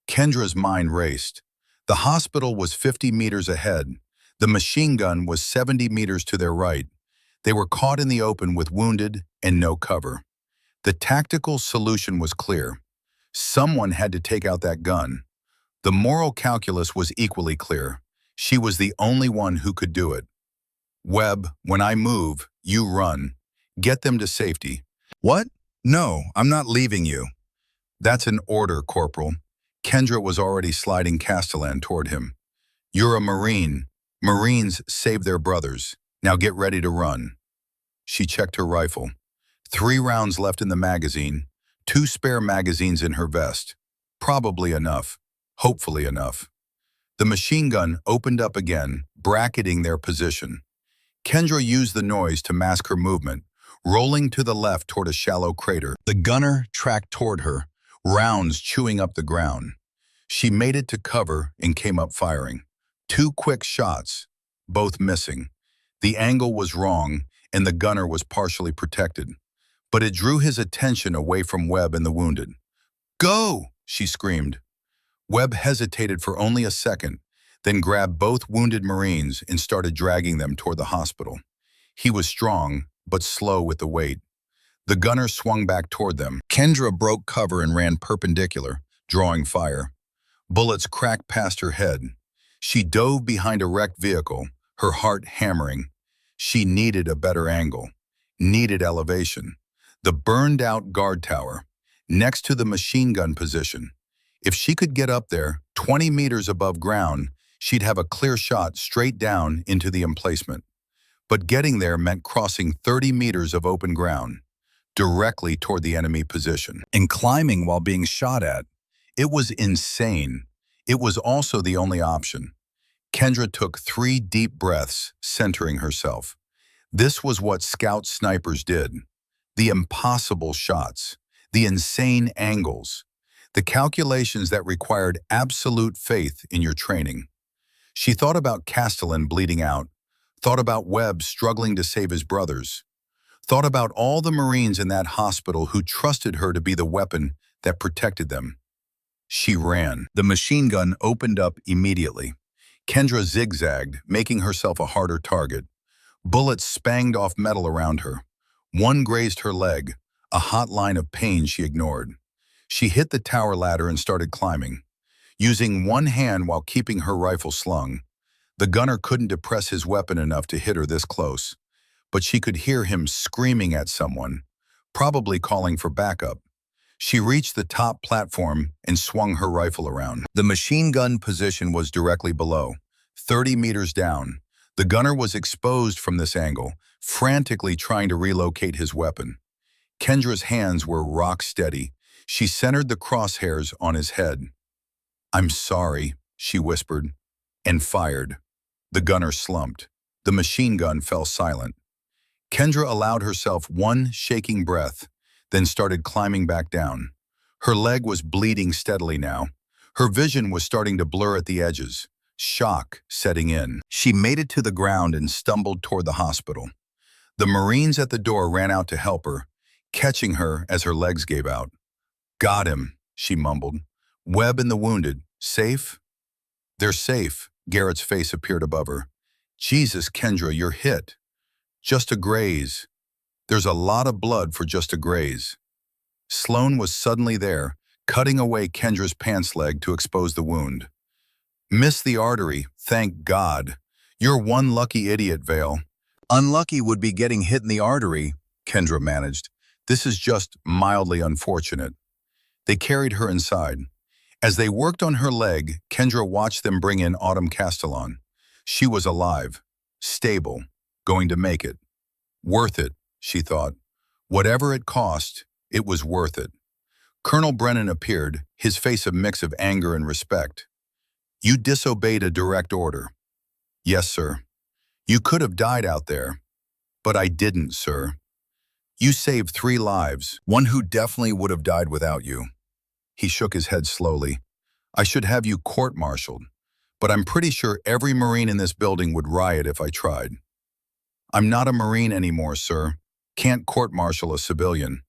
Kendra's mind raced. The hospital was 50 meters ahead. The machine gun was 70 meters to their right. They were caught in the open with wounded and no cover. The tactical solution was clear. Someone had to take out that gun. The moral calculus was equally clear. She was the only one who could do it. Webb, when I move, you run. Get them to safety. What? No, I'm not leaving you. That's an order, Corporal. Kendra was already sliding Castellan toward him. "You're a Marine. Marines save their brothers. Now get ready to run." She checked her rifle. 3 rounds left in the magazine, 2 spare magazines in her vest. Probably enough. Hopefully enough. The machine gun opened up again, bracketing their position. Kendra used the noise to mask her movement, rolling to the left toward a shallow crater. The gunner tracked toward her, rounds chewing up the ground. She made it to cover and came up firing. 2 quick shots, both missing. The angle was wrong, and the gunner was partially protected. But it drew his attention away from Webb and the wounded. "Go!" she screamed. Webb hesitated for only a second, then grabbed both wounded Marines and started dragging them toward the hospital. He was strong, but slow with the weight. The gunner swung back toward them. Kendra broke cover and ran perpendicular, drawing fire. Bullets cracked past her head. She dove behind a wrecked vehicle, her heart hammering. She needed a better angle, needed elevation. The burned-out guard tower, next to the machine gun position. If she could get up there, 20 meters above ground, she'd have a clear shot straight down into the emplacement. But getting there meant crossing 30 meters of open ground, directly toward the enemy position, and climbing while being shot at. It was insane. It was also the only option. Kendra took 3 deep breaths, centering herself. This was what scout snipers did. The impossible shots, the insane angles, the calculations that required absolute faith in your training. She thought about Castellan bleeding out, thought about Webb struggling to save his brothers, thought about all the Marines in that hospital who trusted her to be the weapon that protected them. She ran. The machine gun opened up immediately. Kendra zigzagged, making herself a harder target. Bullets spanged off metal around her. One grazed her leg, a hot line of pain she ignored. She hit the tower ladder and started climbing, using one hand while keeping her rifle slung. The gunner couldn't depress his weapon enough to hit her this close, but she could hear him screaming at someone, probably calling for backup. She reached the top platform and swung her rifle around. The machine gun position was directly below, 30 meters down. The gunner was exposed from this angle, frantically trying to relocate his weapon. Kendra's hands were rock steady. She centered the crosshairs on his head. "I'm sorry," she whispered, and fired. The gunner slumped. The machine gun fell silent. Kendra allowed herself one shaking breath, then started climbing back down. Her leg was bleeding steadily now. Her vision was starting to blur at the edges, shock setting in. She made it to the ground and stumbled toward the hospital. The Marines at the door ran out to help her, catching her as her legs gave out. "Got him," she mumbled. "Webb and the wounded, safe?" "They're safe." Garrett's face appeared above her. "Jesus, Kendra, you're hit. Just a graze. There's a lot of blood for just a graze." Sloan was suddenly there, cutting away Kendra's pants leg to expose the wound. "Missed the artery, thank God. You're one lucky idiot, Vale." "Unlucky would be getting hit in the artery," Kendra managed. "This is just mildly unfortunate." They carried her inside. As they worked on her leg, Kendra watched them bring in Autumn Castellan. She was alive, stable, going to make it. Worth it, she thought. Whatever it cost, it was worth it. Colonel Brennan appeared, his face a mix of anger and respect. "You disobeyed a direct order." "Yes, sir." "You could have died out there." "But I didn't, sir." "You saved 3 lives, one who definitely would have died without you." He shook his head slowly. "I should have you court-martialed, but I'm pretty sure every Marine in this building would riot if I tried." "I'm not a Marine anymore, sir. Can't court-martial a civilian."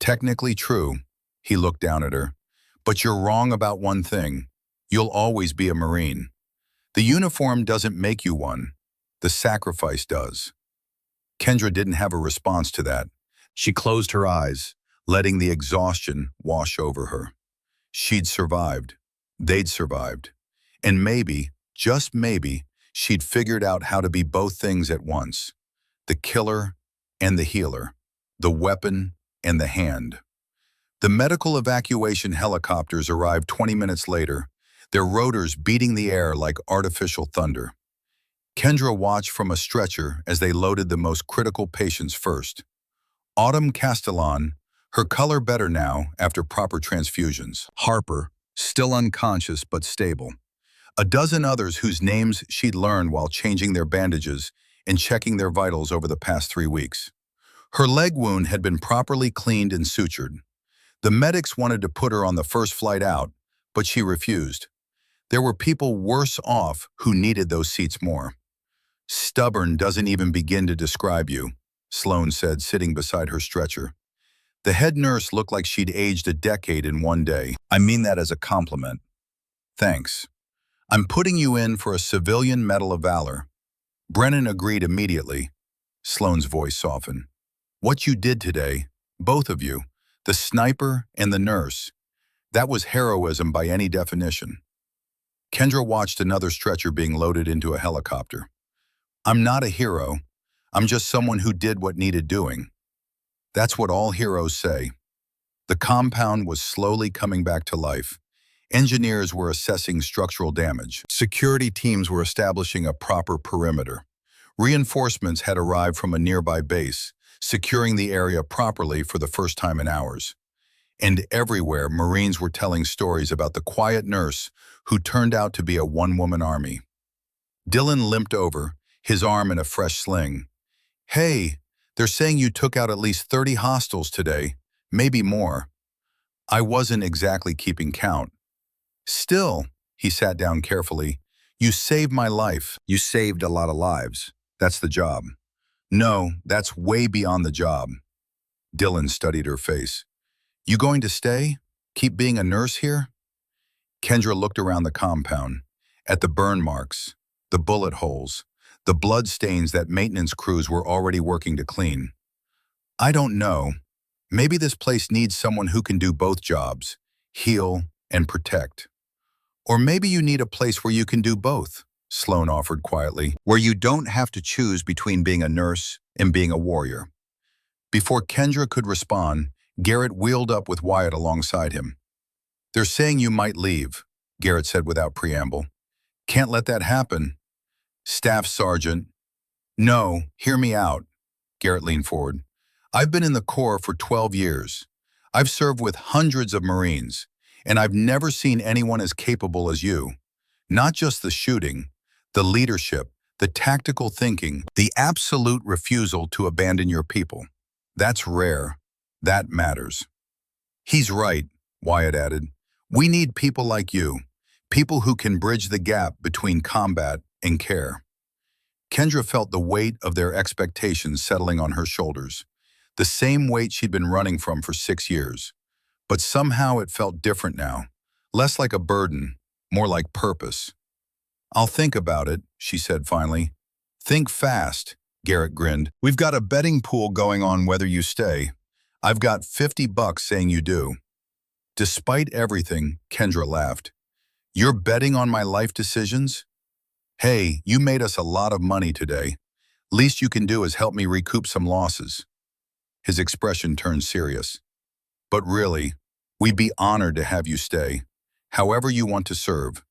"Technically true." He looked down at her. "But you're wrong about one thing. You'll always be a Marine. The uniform doesn't make you one. The sacrifice does." Kendra didn't have a response to that. She closed her eyes, letting the exhaustion wash over her. She'd survived. They'd survived. And maybe, just maybe, she'd figured out how to be both things at once. The killer and the healer. The weapon and the hand. The medical evacuation helicopters arrived 20 minutes later, their rotors beating the air like artificial thunder. Kendra watched from a stretcher as they loaded the most critical patients first. Autumn Castellan, her color better now after proper transfusions. Harper, still unconscious but stable. A dozen others whose names she'd learned while changing their bandages and checking their vitals over the past 3 weeks. Her leg wound had been properly cleaned and sutured. The medics wanted to put her on the first flight out, but she refused. There were people worse off who needed those seats more. Stubborn doesn't even begin to describe you, Sloane said, sitting beside her stretcher. The head nurse looked like she'd aged a decade in one day. I mean that as a compliment. Thanks. I'm putting you in for a civilian Medal of Valor. Brennan agreed immediately. Sloane's voice softened. What you did today, both of you, the sniper and the nurse, that was heroism by any definition. Kendra watched another stretcher being loaded into a helicopter. I'm not a hero. I'm just someone who did what needed doing. That's what all heroes say. The compound was slowly coming back to life. Engineers were assessing structural damage. Security teams were establishing a proper perimeter. Reinforcements had arrived from a nearby base, securing the area properly for the first time in hours. And everywhere, Marines were telling stories about the quiet nurse who turned out to be a one-woman army. Dylan limped over, his arm in a fresh sling. Hey, they're saying you took out at least 30 hostiles today, maybe more. I wasn't exactly keeping count. Still, he sat down carefully, you saved my life. You saved a lot of lives. That's the job. No, that's way beyond the job. Dylan studied her face. You going to stay? Keep being a nurse here? Kendra looked around the compound, at the burn marks, the bullet holes, the blood stains that maintenance crews were already working to clean. I don't know. Maybe this place needs someone who can do both jobs, heal and protect. Or maybe you need a place where you can do both, Sloane offered quietly, where you don't have to choose between being a nurse and being a warrior. Before Kendra could respond, Garrett wheeled up with Wyatt alongside him. They're saying you might leave, Garrett said without preamble. Can't let that happen. Staff Sergeant. No, hear me out. Garrett leaned forward. I've been in the Corps for 12 years. I've served with hundreds of Marines, and I've never seen anyone as capable as you. Not just the shooting, the leadership, the tactical thinking, the absolute refusal to abandon your people. That's rare. That matters. He's right, Wyatt added. We need people like you, people who can bridge the gap between combat and care. Kendra felt the weight of their expectations settling on her shoulders, the same weight she'd been running from for 6 years. But somehow it felt different now, less like a burden, more like purpose. I'll think about it, she said finally. Think fast, Garrett grinned. We've got a betting pool going on whether you stay. I've got $50 saying you do. Despite everything, Kendra laughed. You're betting on my life decisions? Hey, you made us a lot of money today. Least you can do is help me recoup some losses. His expression turned serious. But really, we'd be honored to have you stay, however you want to serve.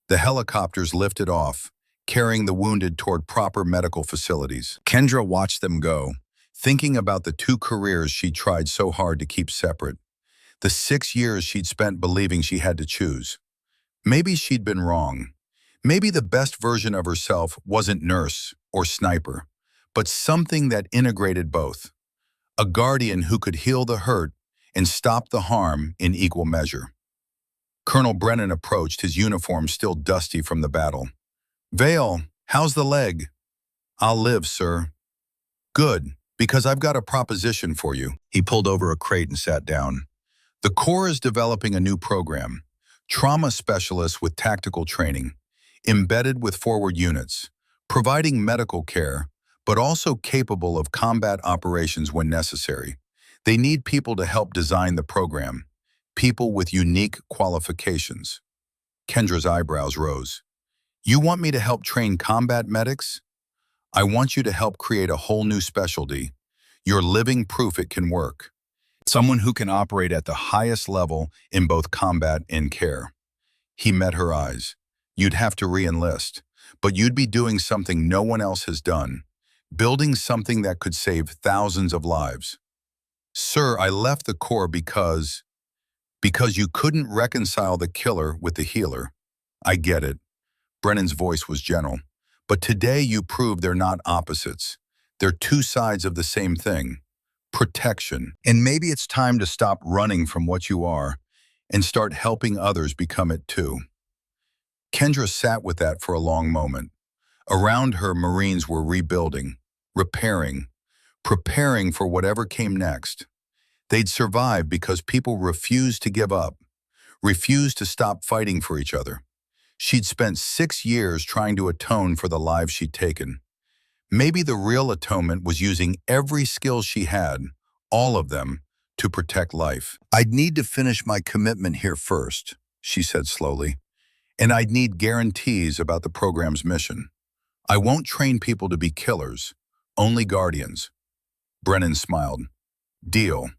The helicopters lifted off, carrying the wounded toward proper medical facilities. Kendra watched them go, thinking about the 2 careers she'd tried so hard to keep separate. The 6 years she'd spent believing she had to choose. Maybe she'd been wrong. Maybe the best version of herself wasn't nurse or sniper, but something that integrated both. A guardian who could heal the hurt and stop the harm in equal measure. Colonel Brennan approached, his uniform still dusty from the battle. Vale, how's the leg? I'll live, sir. Good, because I've got a proposition for you. He pulled over a crate and sat down. The Corps is developing a new program, trauma specialists with tactical training, embedded with forward units, providing medical care, but also capable of combat operations when necessary. They need people to help design the program, people with unique qualifications. Kendra's eyebrows rose. You want me to help train combat medics? I want you to help create a whole new specialty. You're living proof it can work. Someone who can operate at the highest level in both combat and care. He met her eyes. You'd have to re-enlist, but you'd be doing something no one else has done, building something that could save thousands of lives. Sir, I left the Corps because you couldn't reconcile the killer with the healer. I get it. Brennan's voice was gentle. But today you prove they're not opposites. They're two sides of the same thing. Protection. And maybe it's time to stop running from what you are and start helping others become it too. Kendra sat with that for a long moment. Around her, Marines were rebuilding, repairing, preparing for whatever came next. They'd survive because people refused to give up, refused to stop fighting for each other. She'd spent 6 years trying to atone for the lives she'd taken. Maybe the real atonement was using every skill she had, all of them, to protect life. I'd need to finish my commitment here first, she said slowly, and I'd need guarantees about the program's mission. I won't train people to be killers, only guardians. Brennan smiled. Deal.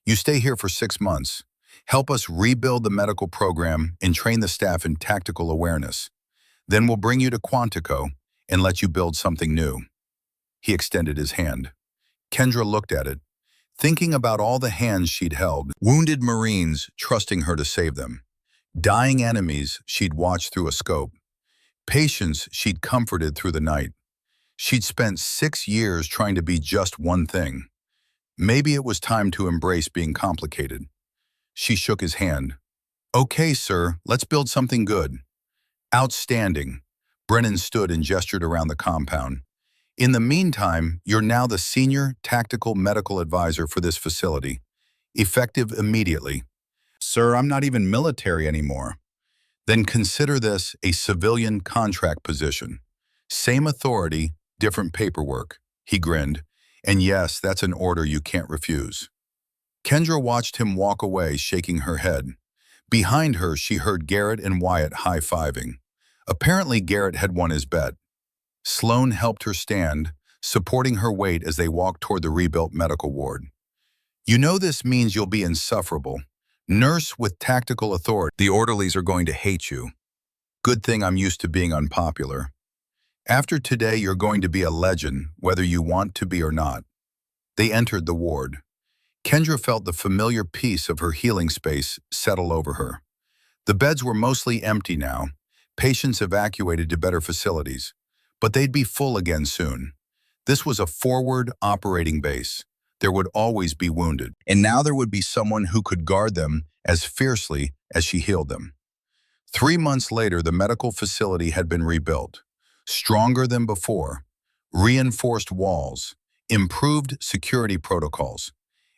You stay here for 6 months. Help us rebuild the medical program and train the staff in tactical awareness. Then we'll bring you to Quantico and let you build something new. He extended his hand. Kendra looked at it, thinking about all the hands she'd held, wounded Marines trusting her to save them, dying enemies she'd watched through a scope, patients she'd comforted through the night. She'd spent 6 years trying to be just one thing. Maybe it was time to embrace being complicated. She shook his hand. Okay, sir, let's build something good. Outstanding. Brennan stood and gestured around the compound. In the meantime, you're now the senior tactical medical advisor for this facility, effective immediately. Sir, I'm not even military anymore. Then consider this a civilian contract position. Same authority, different paperwork. He grinned. And yes, that's an order you can't refuse. Kendra watched him walk away, shaking her head. Behind her, she heard Garrett and Wyatt high-fiving. Apparently, Garrett had won his bet. Sloan helped her stand, supporting her weight as they walked toward the rebuilt medical ward. You know this means you'll be insufferable. Nurse with tactical authority. The orderlies are going to hate you. Good thing I'm used to being unpopular. After today, you're going to be a legend, whether you want to be or not. They entered the ward. Kendra felt the familiar peace of her healing space settle over her. The beds were mostly empty now, patients evacuated to better facilities, but they'd be full again soon. This was a forward operating base. There would always be wounded, and now there would be someone who could guard them as fiercely as she healed them. 3 months later, the medical facility had been rebuilt, stronger than before, reinforced walls, improved security protocols,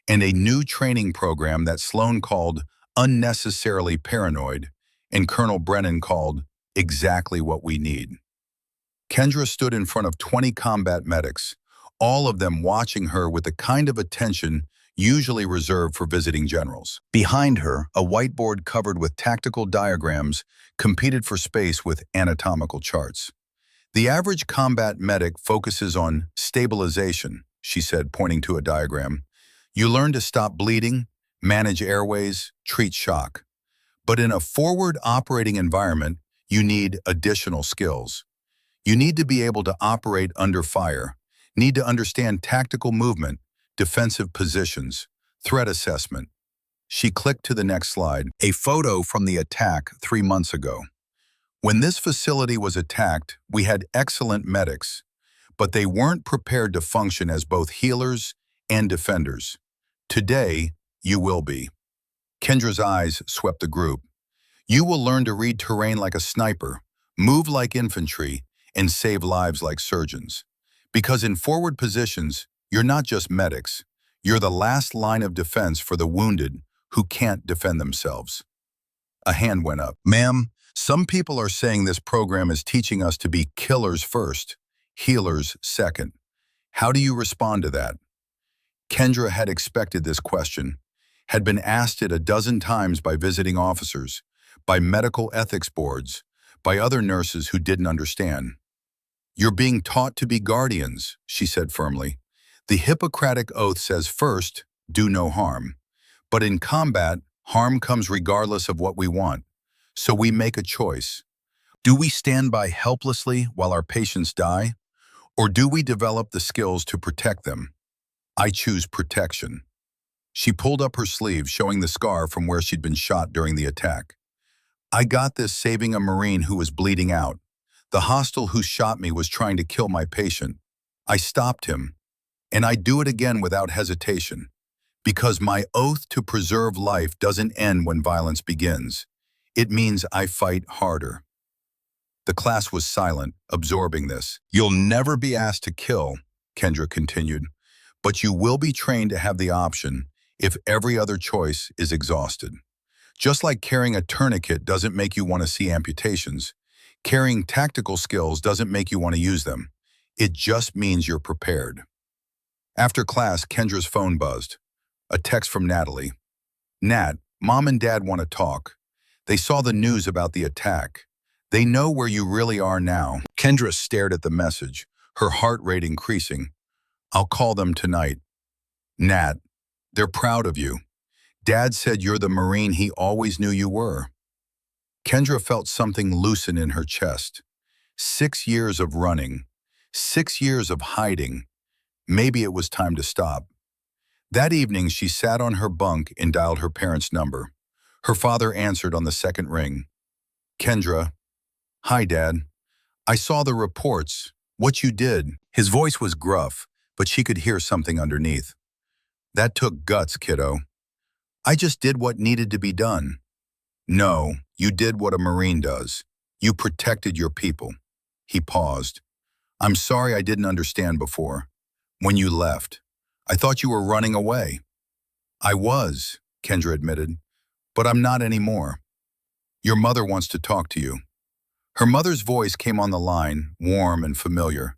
and a new training program that Sloan called unnecessarily paranoid and Colonel Brennan called exactly what we need. Kendra stood in front of 20 combat medics, all of them watching her with the kind of attention usually reserved for visiting generals. Behind her, a whiteboard covered with tactical diagrams competed for space with anatomical charts. The average combat medic focuses on stabilization, she said, pointing to a diagram. You learn to stop bleeding, manage airways, treat shock. But in a forward operating environment, you need additional skills. You need to be able to operate under fire, need to understand tactical movement, defensive positions, threat assessment. She clicked to the next slide, a photo from the attack 3 months ago. When this facility was attacked, we had excellent medics, but they weren't prepared to function as both healers and defenders. Today, you will be. Kendra's eyes swept the group. You will learn to read terrain like a sniper, move like infantry, and save lives like surgeons. Because in forward positions, you're not just medics. You're the last line of defense for the wounded who can't defend themselves. A hand went up. Ma'am, some people are saying this program is teaching us to be killers first, healers second. How do you respond to that? Kendra had expected this question, had been asked it a dozen times by visiting officers, by medical ethics boards, by other nurses who didn't understand. You're being taught to be guardians, she said firmly. The Hippocratic Oath says first, do no harm. But in combat, harm comes regardless of what we want. So we make a choice. Do we stand by helplessly while our patients die? Or do we develop the skills to protect them? I choose protection. She pulled up her sleeve, showing the scar from where she'd been shot during the attack. I got this saving a Marine who was bleeding out. The hostile who shot me was trying to kill my patient. I stopped him, and I do it again without hesitation, because my oath to preserve life doesn't end when violence begins. It means I fight harder. The class was silent, absorbing this. You'll never be asked to kill, Kendra continued, but you will be trained to have the option if every other choice is exhausted. Just like carrying a tourniquet doesn't make you want to see amputations, carrying tactical skills doesn't make you want to use them. It just means you're prepared. After class, Kendra's phone buzzed. A text from Natalie. Nat, Mom and Dad want to talk. They saw the news about the attack. They know where you really are now. Kendra stared at the message, her heart rate increasing. I'll call them tonight. Nat, they're proud of you. Dad said you're the Marine he always knew you were. Kendra felt something loosen in her chest. 6 years of running, 6 years of hiding. Maybe it was time to stop. That evening, she sat on her bunk and dialed her parents' number. Her father answered on the second ring. Kendra, hi, Dad. I saw the reports, what you did. His voice was gruff, but she could hear something underneath. That took guts, kiddo. I just did what needed to be done. No, you did what a Marine does. You protected your people. He paused. I'm sorry I didn't understand before. When you left, I thought you were running away. I was, Kendra admitted, but I'm not anymore. Your mother wants to talk to you. Her mother's voice came on the line, warm and familiar.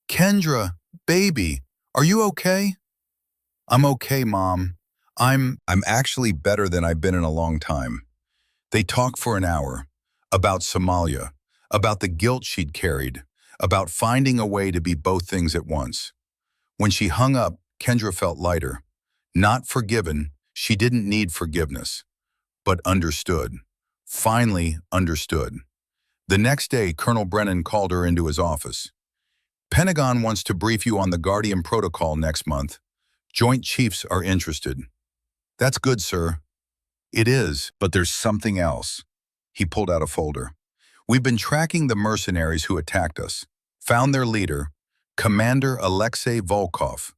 Kendra, baby, are you okay? I'm okay, Mom. I'm actually better than I've been in a long time. They talked for an hour about Somalia, about the guilt she'd carried, about finding a way to be both things at once. When she hung up, Kendra felt lighter. Not forgiven, she didn't need forgiveness, but understood. Finally understood. The next day, Colonel Brennan called her into his office. Pentagon wants to brief you on the Guardian Protocol next month. Joint Chiefs are interested. That's good, sir. It is, but there's something else. He pulled out a folder. We've been tracking the mercenaries who attacked us. Found their leader, Commander Alexei Volkov,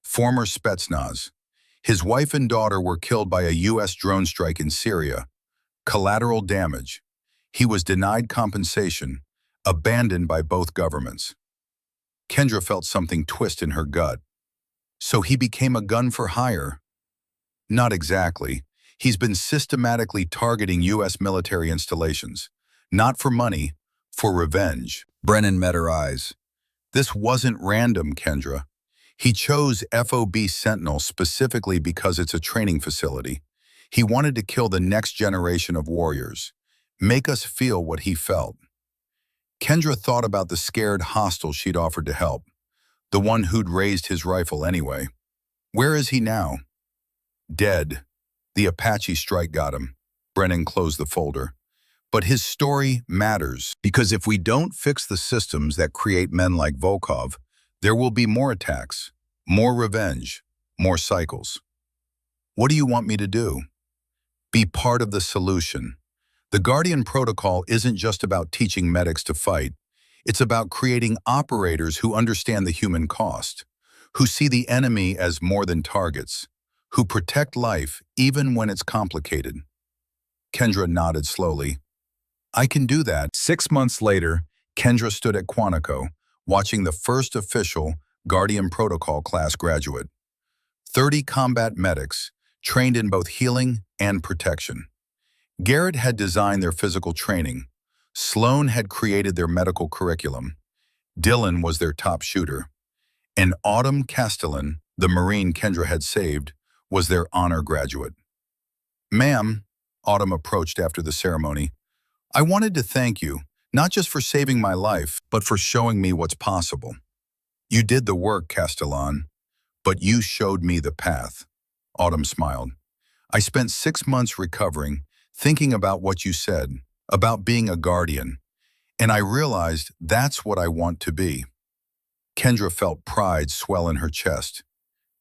former Spetsnaz. His wife and daughter were killed by a U.S. drone strike in Syria. Collateral damage. He was denied compensation, abandoned by both governments. Kendra felt something twist in her gut. So he became a gun for hire. Not exactly. He's been systematically targeting U.S. military installations. Not for money, for revenge. Brennan met her eyes. This wasn't random, Kendra. He chose FOB Sentinel specifically because it's a training facility. He wanted to kill the next generation of warriors. Make us feel what he felt. Kendra thought about the scared hostile she'd offered to help. The one who'd raised his rifle anyway. Where is he now? Dead. The Apache strike got him. Brennan closed the folder. But his story matters, because if we don't fix the systems that create men like Volkov, there will be more attacks, more revenge, more cycles. What do you want me to do? Be part of the solution. The Guardian Protocol isn't just about teaching medics to fight. It's about creating operators who understand the human cost, who see the enemy as more than targets, who protect life even when it's complicated. Kendra nodded slowly. I can do that. 6 months later, Kendra stood at Quantico, watching the first official Guardian Protocol class graduate. 30 combat medics, trained in both healing and protection. Garrett had designed their physical training. Sloan had created their medical curriculum. Dylan was their top shooter. And Autumn Castellan, the Marine Kendra had saved, was their honor graduate. Ma'am, Autumn approached after the ceremony, I wanted to thank you, not just for saving my life, but for showing me what's possible. You did the work, Castellan, but you showed me the path. Autumn smiled. I spent 6 months recovering, thinking about what you said, about being a guardian, and I realized that's what I want to be. Kendra felt pride swell in her chest.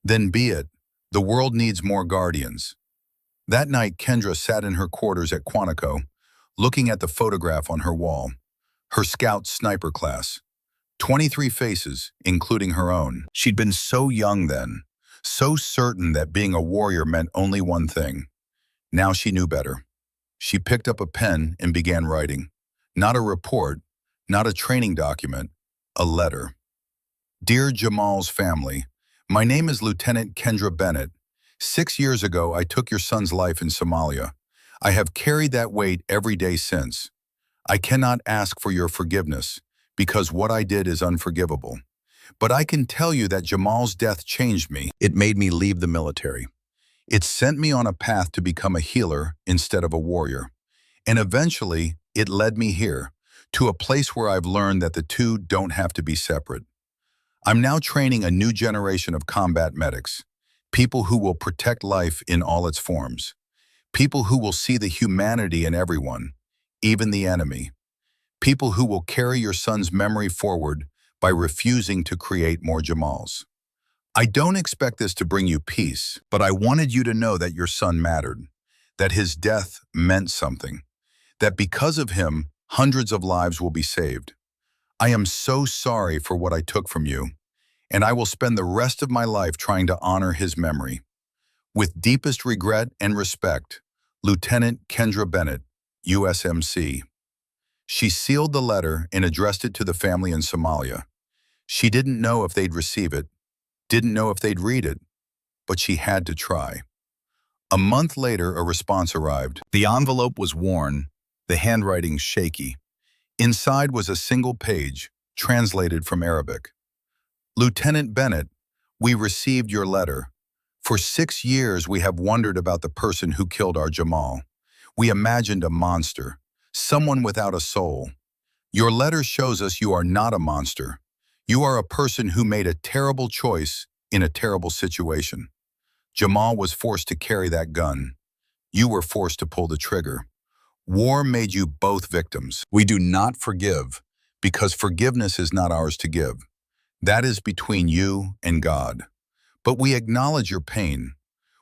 Then be it. The world needs more guardians. That night, Kendra sat in her quarters at Quantico, looking at the photograph on her wall. Her scout sniper class. 23 faces, including her own. She'd been so young then, so certain that being a warrior meant only one thing. Now she knew better. She picked up a pen and began writing. Not a report, not a training document, a letter. Dear Jamal's family, my name is Lieutenant Kendra Bennett. 6 years ago, I took your son's life in Somalia. I have carried that weight every day since. I cannot ask for your forgiveness, because what I did is unforgivable. But I can tell you that Jamal's death changed me. It made me leave the military. It sent me on a path to become a healer instead of a warrior. And eventually, it led me here, to a place where I've learned that the two don't have to be separate. I'm now training a new generation of combat medics, people who will protect life in all its forms, people who will see the humanity in everyone, even the enemy, people who will carry your son's memory forward by refusing to create more Jamals. I don't expect this to bring you peace, but I wanted you to know that your son mattered, that his death meant something, that because of him, hundreds of lives will be saved. I am so sorry for what I took from you, and I will spend the rest of my life trying to honor his memory. With deepest regret and respect, Lieutenant Kendra Bennett, USMC. She sealed the letter and addressed it to the family in Somalia. She didn't know if they'd receive it, didn't know if they'd read it, but she had to try. A month later, a response arrived. The envelope was worn, the handwriting shaky. Inside was a single page, translated from Arabic. Lieutenant Bennett, we received your letter. For 6 years, we have wondered about the person who killed our Jamal. We imagined a monster, someone without a soul. Your letter shows us you are not a monster. You are a person who made a terrible choice in a terrible situation. Jamal was forced to carry that gun. You were forced to pull the trigger. War made you both victims. We do not forgive because forgiveness is not ours to give. That is between you and God. But we acknowledge your pain.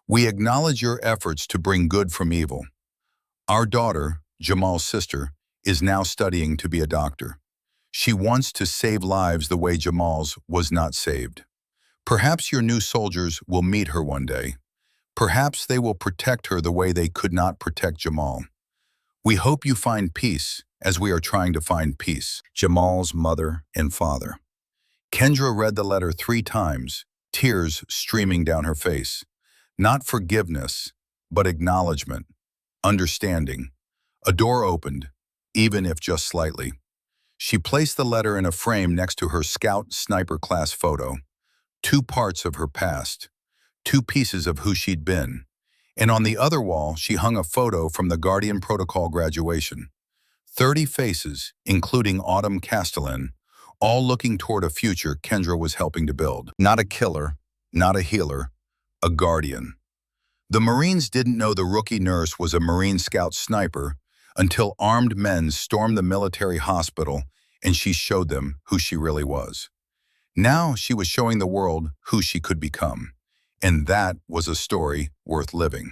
We acknowledge your efforts to bring good from evil. Our daughter, Jamal's sister, is now studying to be a doctor. She wants to save lives the way Jamal's was not saved. Perhaps your new soldiers will meet her one day. Perhaps they will protect her the way they could not protect Jamal. We hope you find peace as we are trying to find peace. Jamal's mother and father. Kendra read the letter 3 times, tears streaming down her face. Not forgiveness, but acknowledgement, understanding. A door opened, even if just slightly. She placed the letter in a frame next to her Scout Sniper class photo. 2 parts of her past, 2 pieces of who she'd been. And on the other wall, she hung a photo from the Guardian Protocol graduation. 30 faces, including Autumn Castellan, all looking toward a future Kendra was helping to build. Not a killer, not a healer, a guardian. The Marines didn't know the rookie nurse was a Marine Scout sniper until armed men stormed the military hospital and she showed them who she really was. Now she was showing the world who she could become, and that was a story worth living.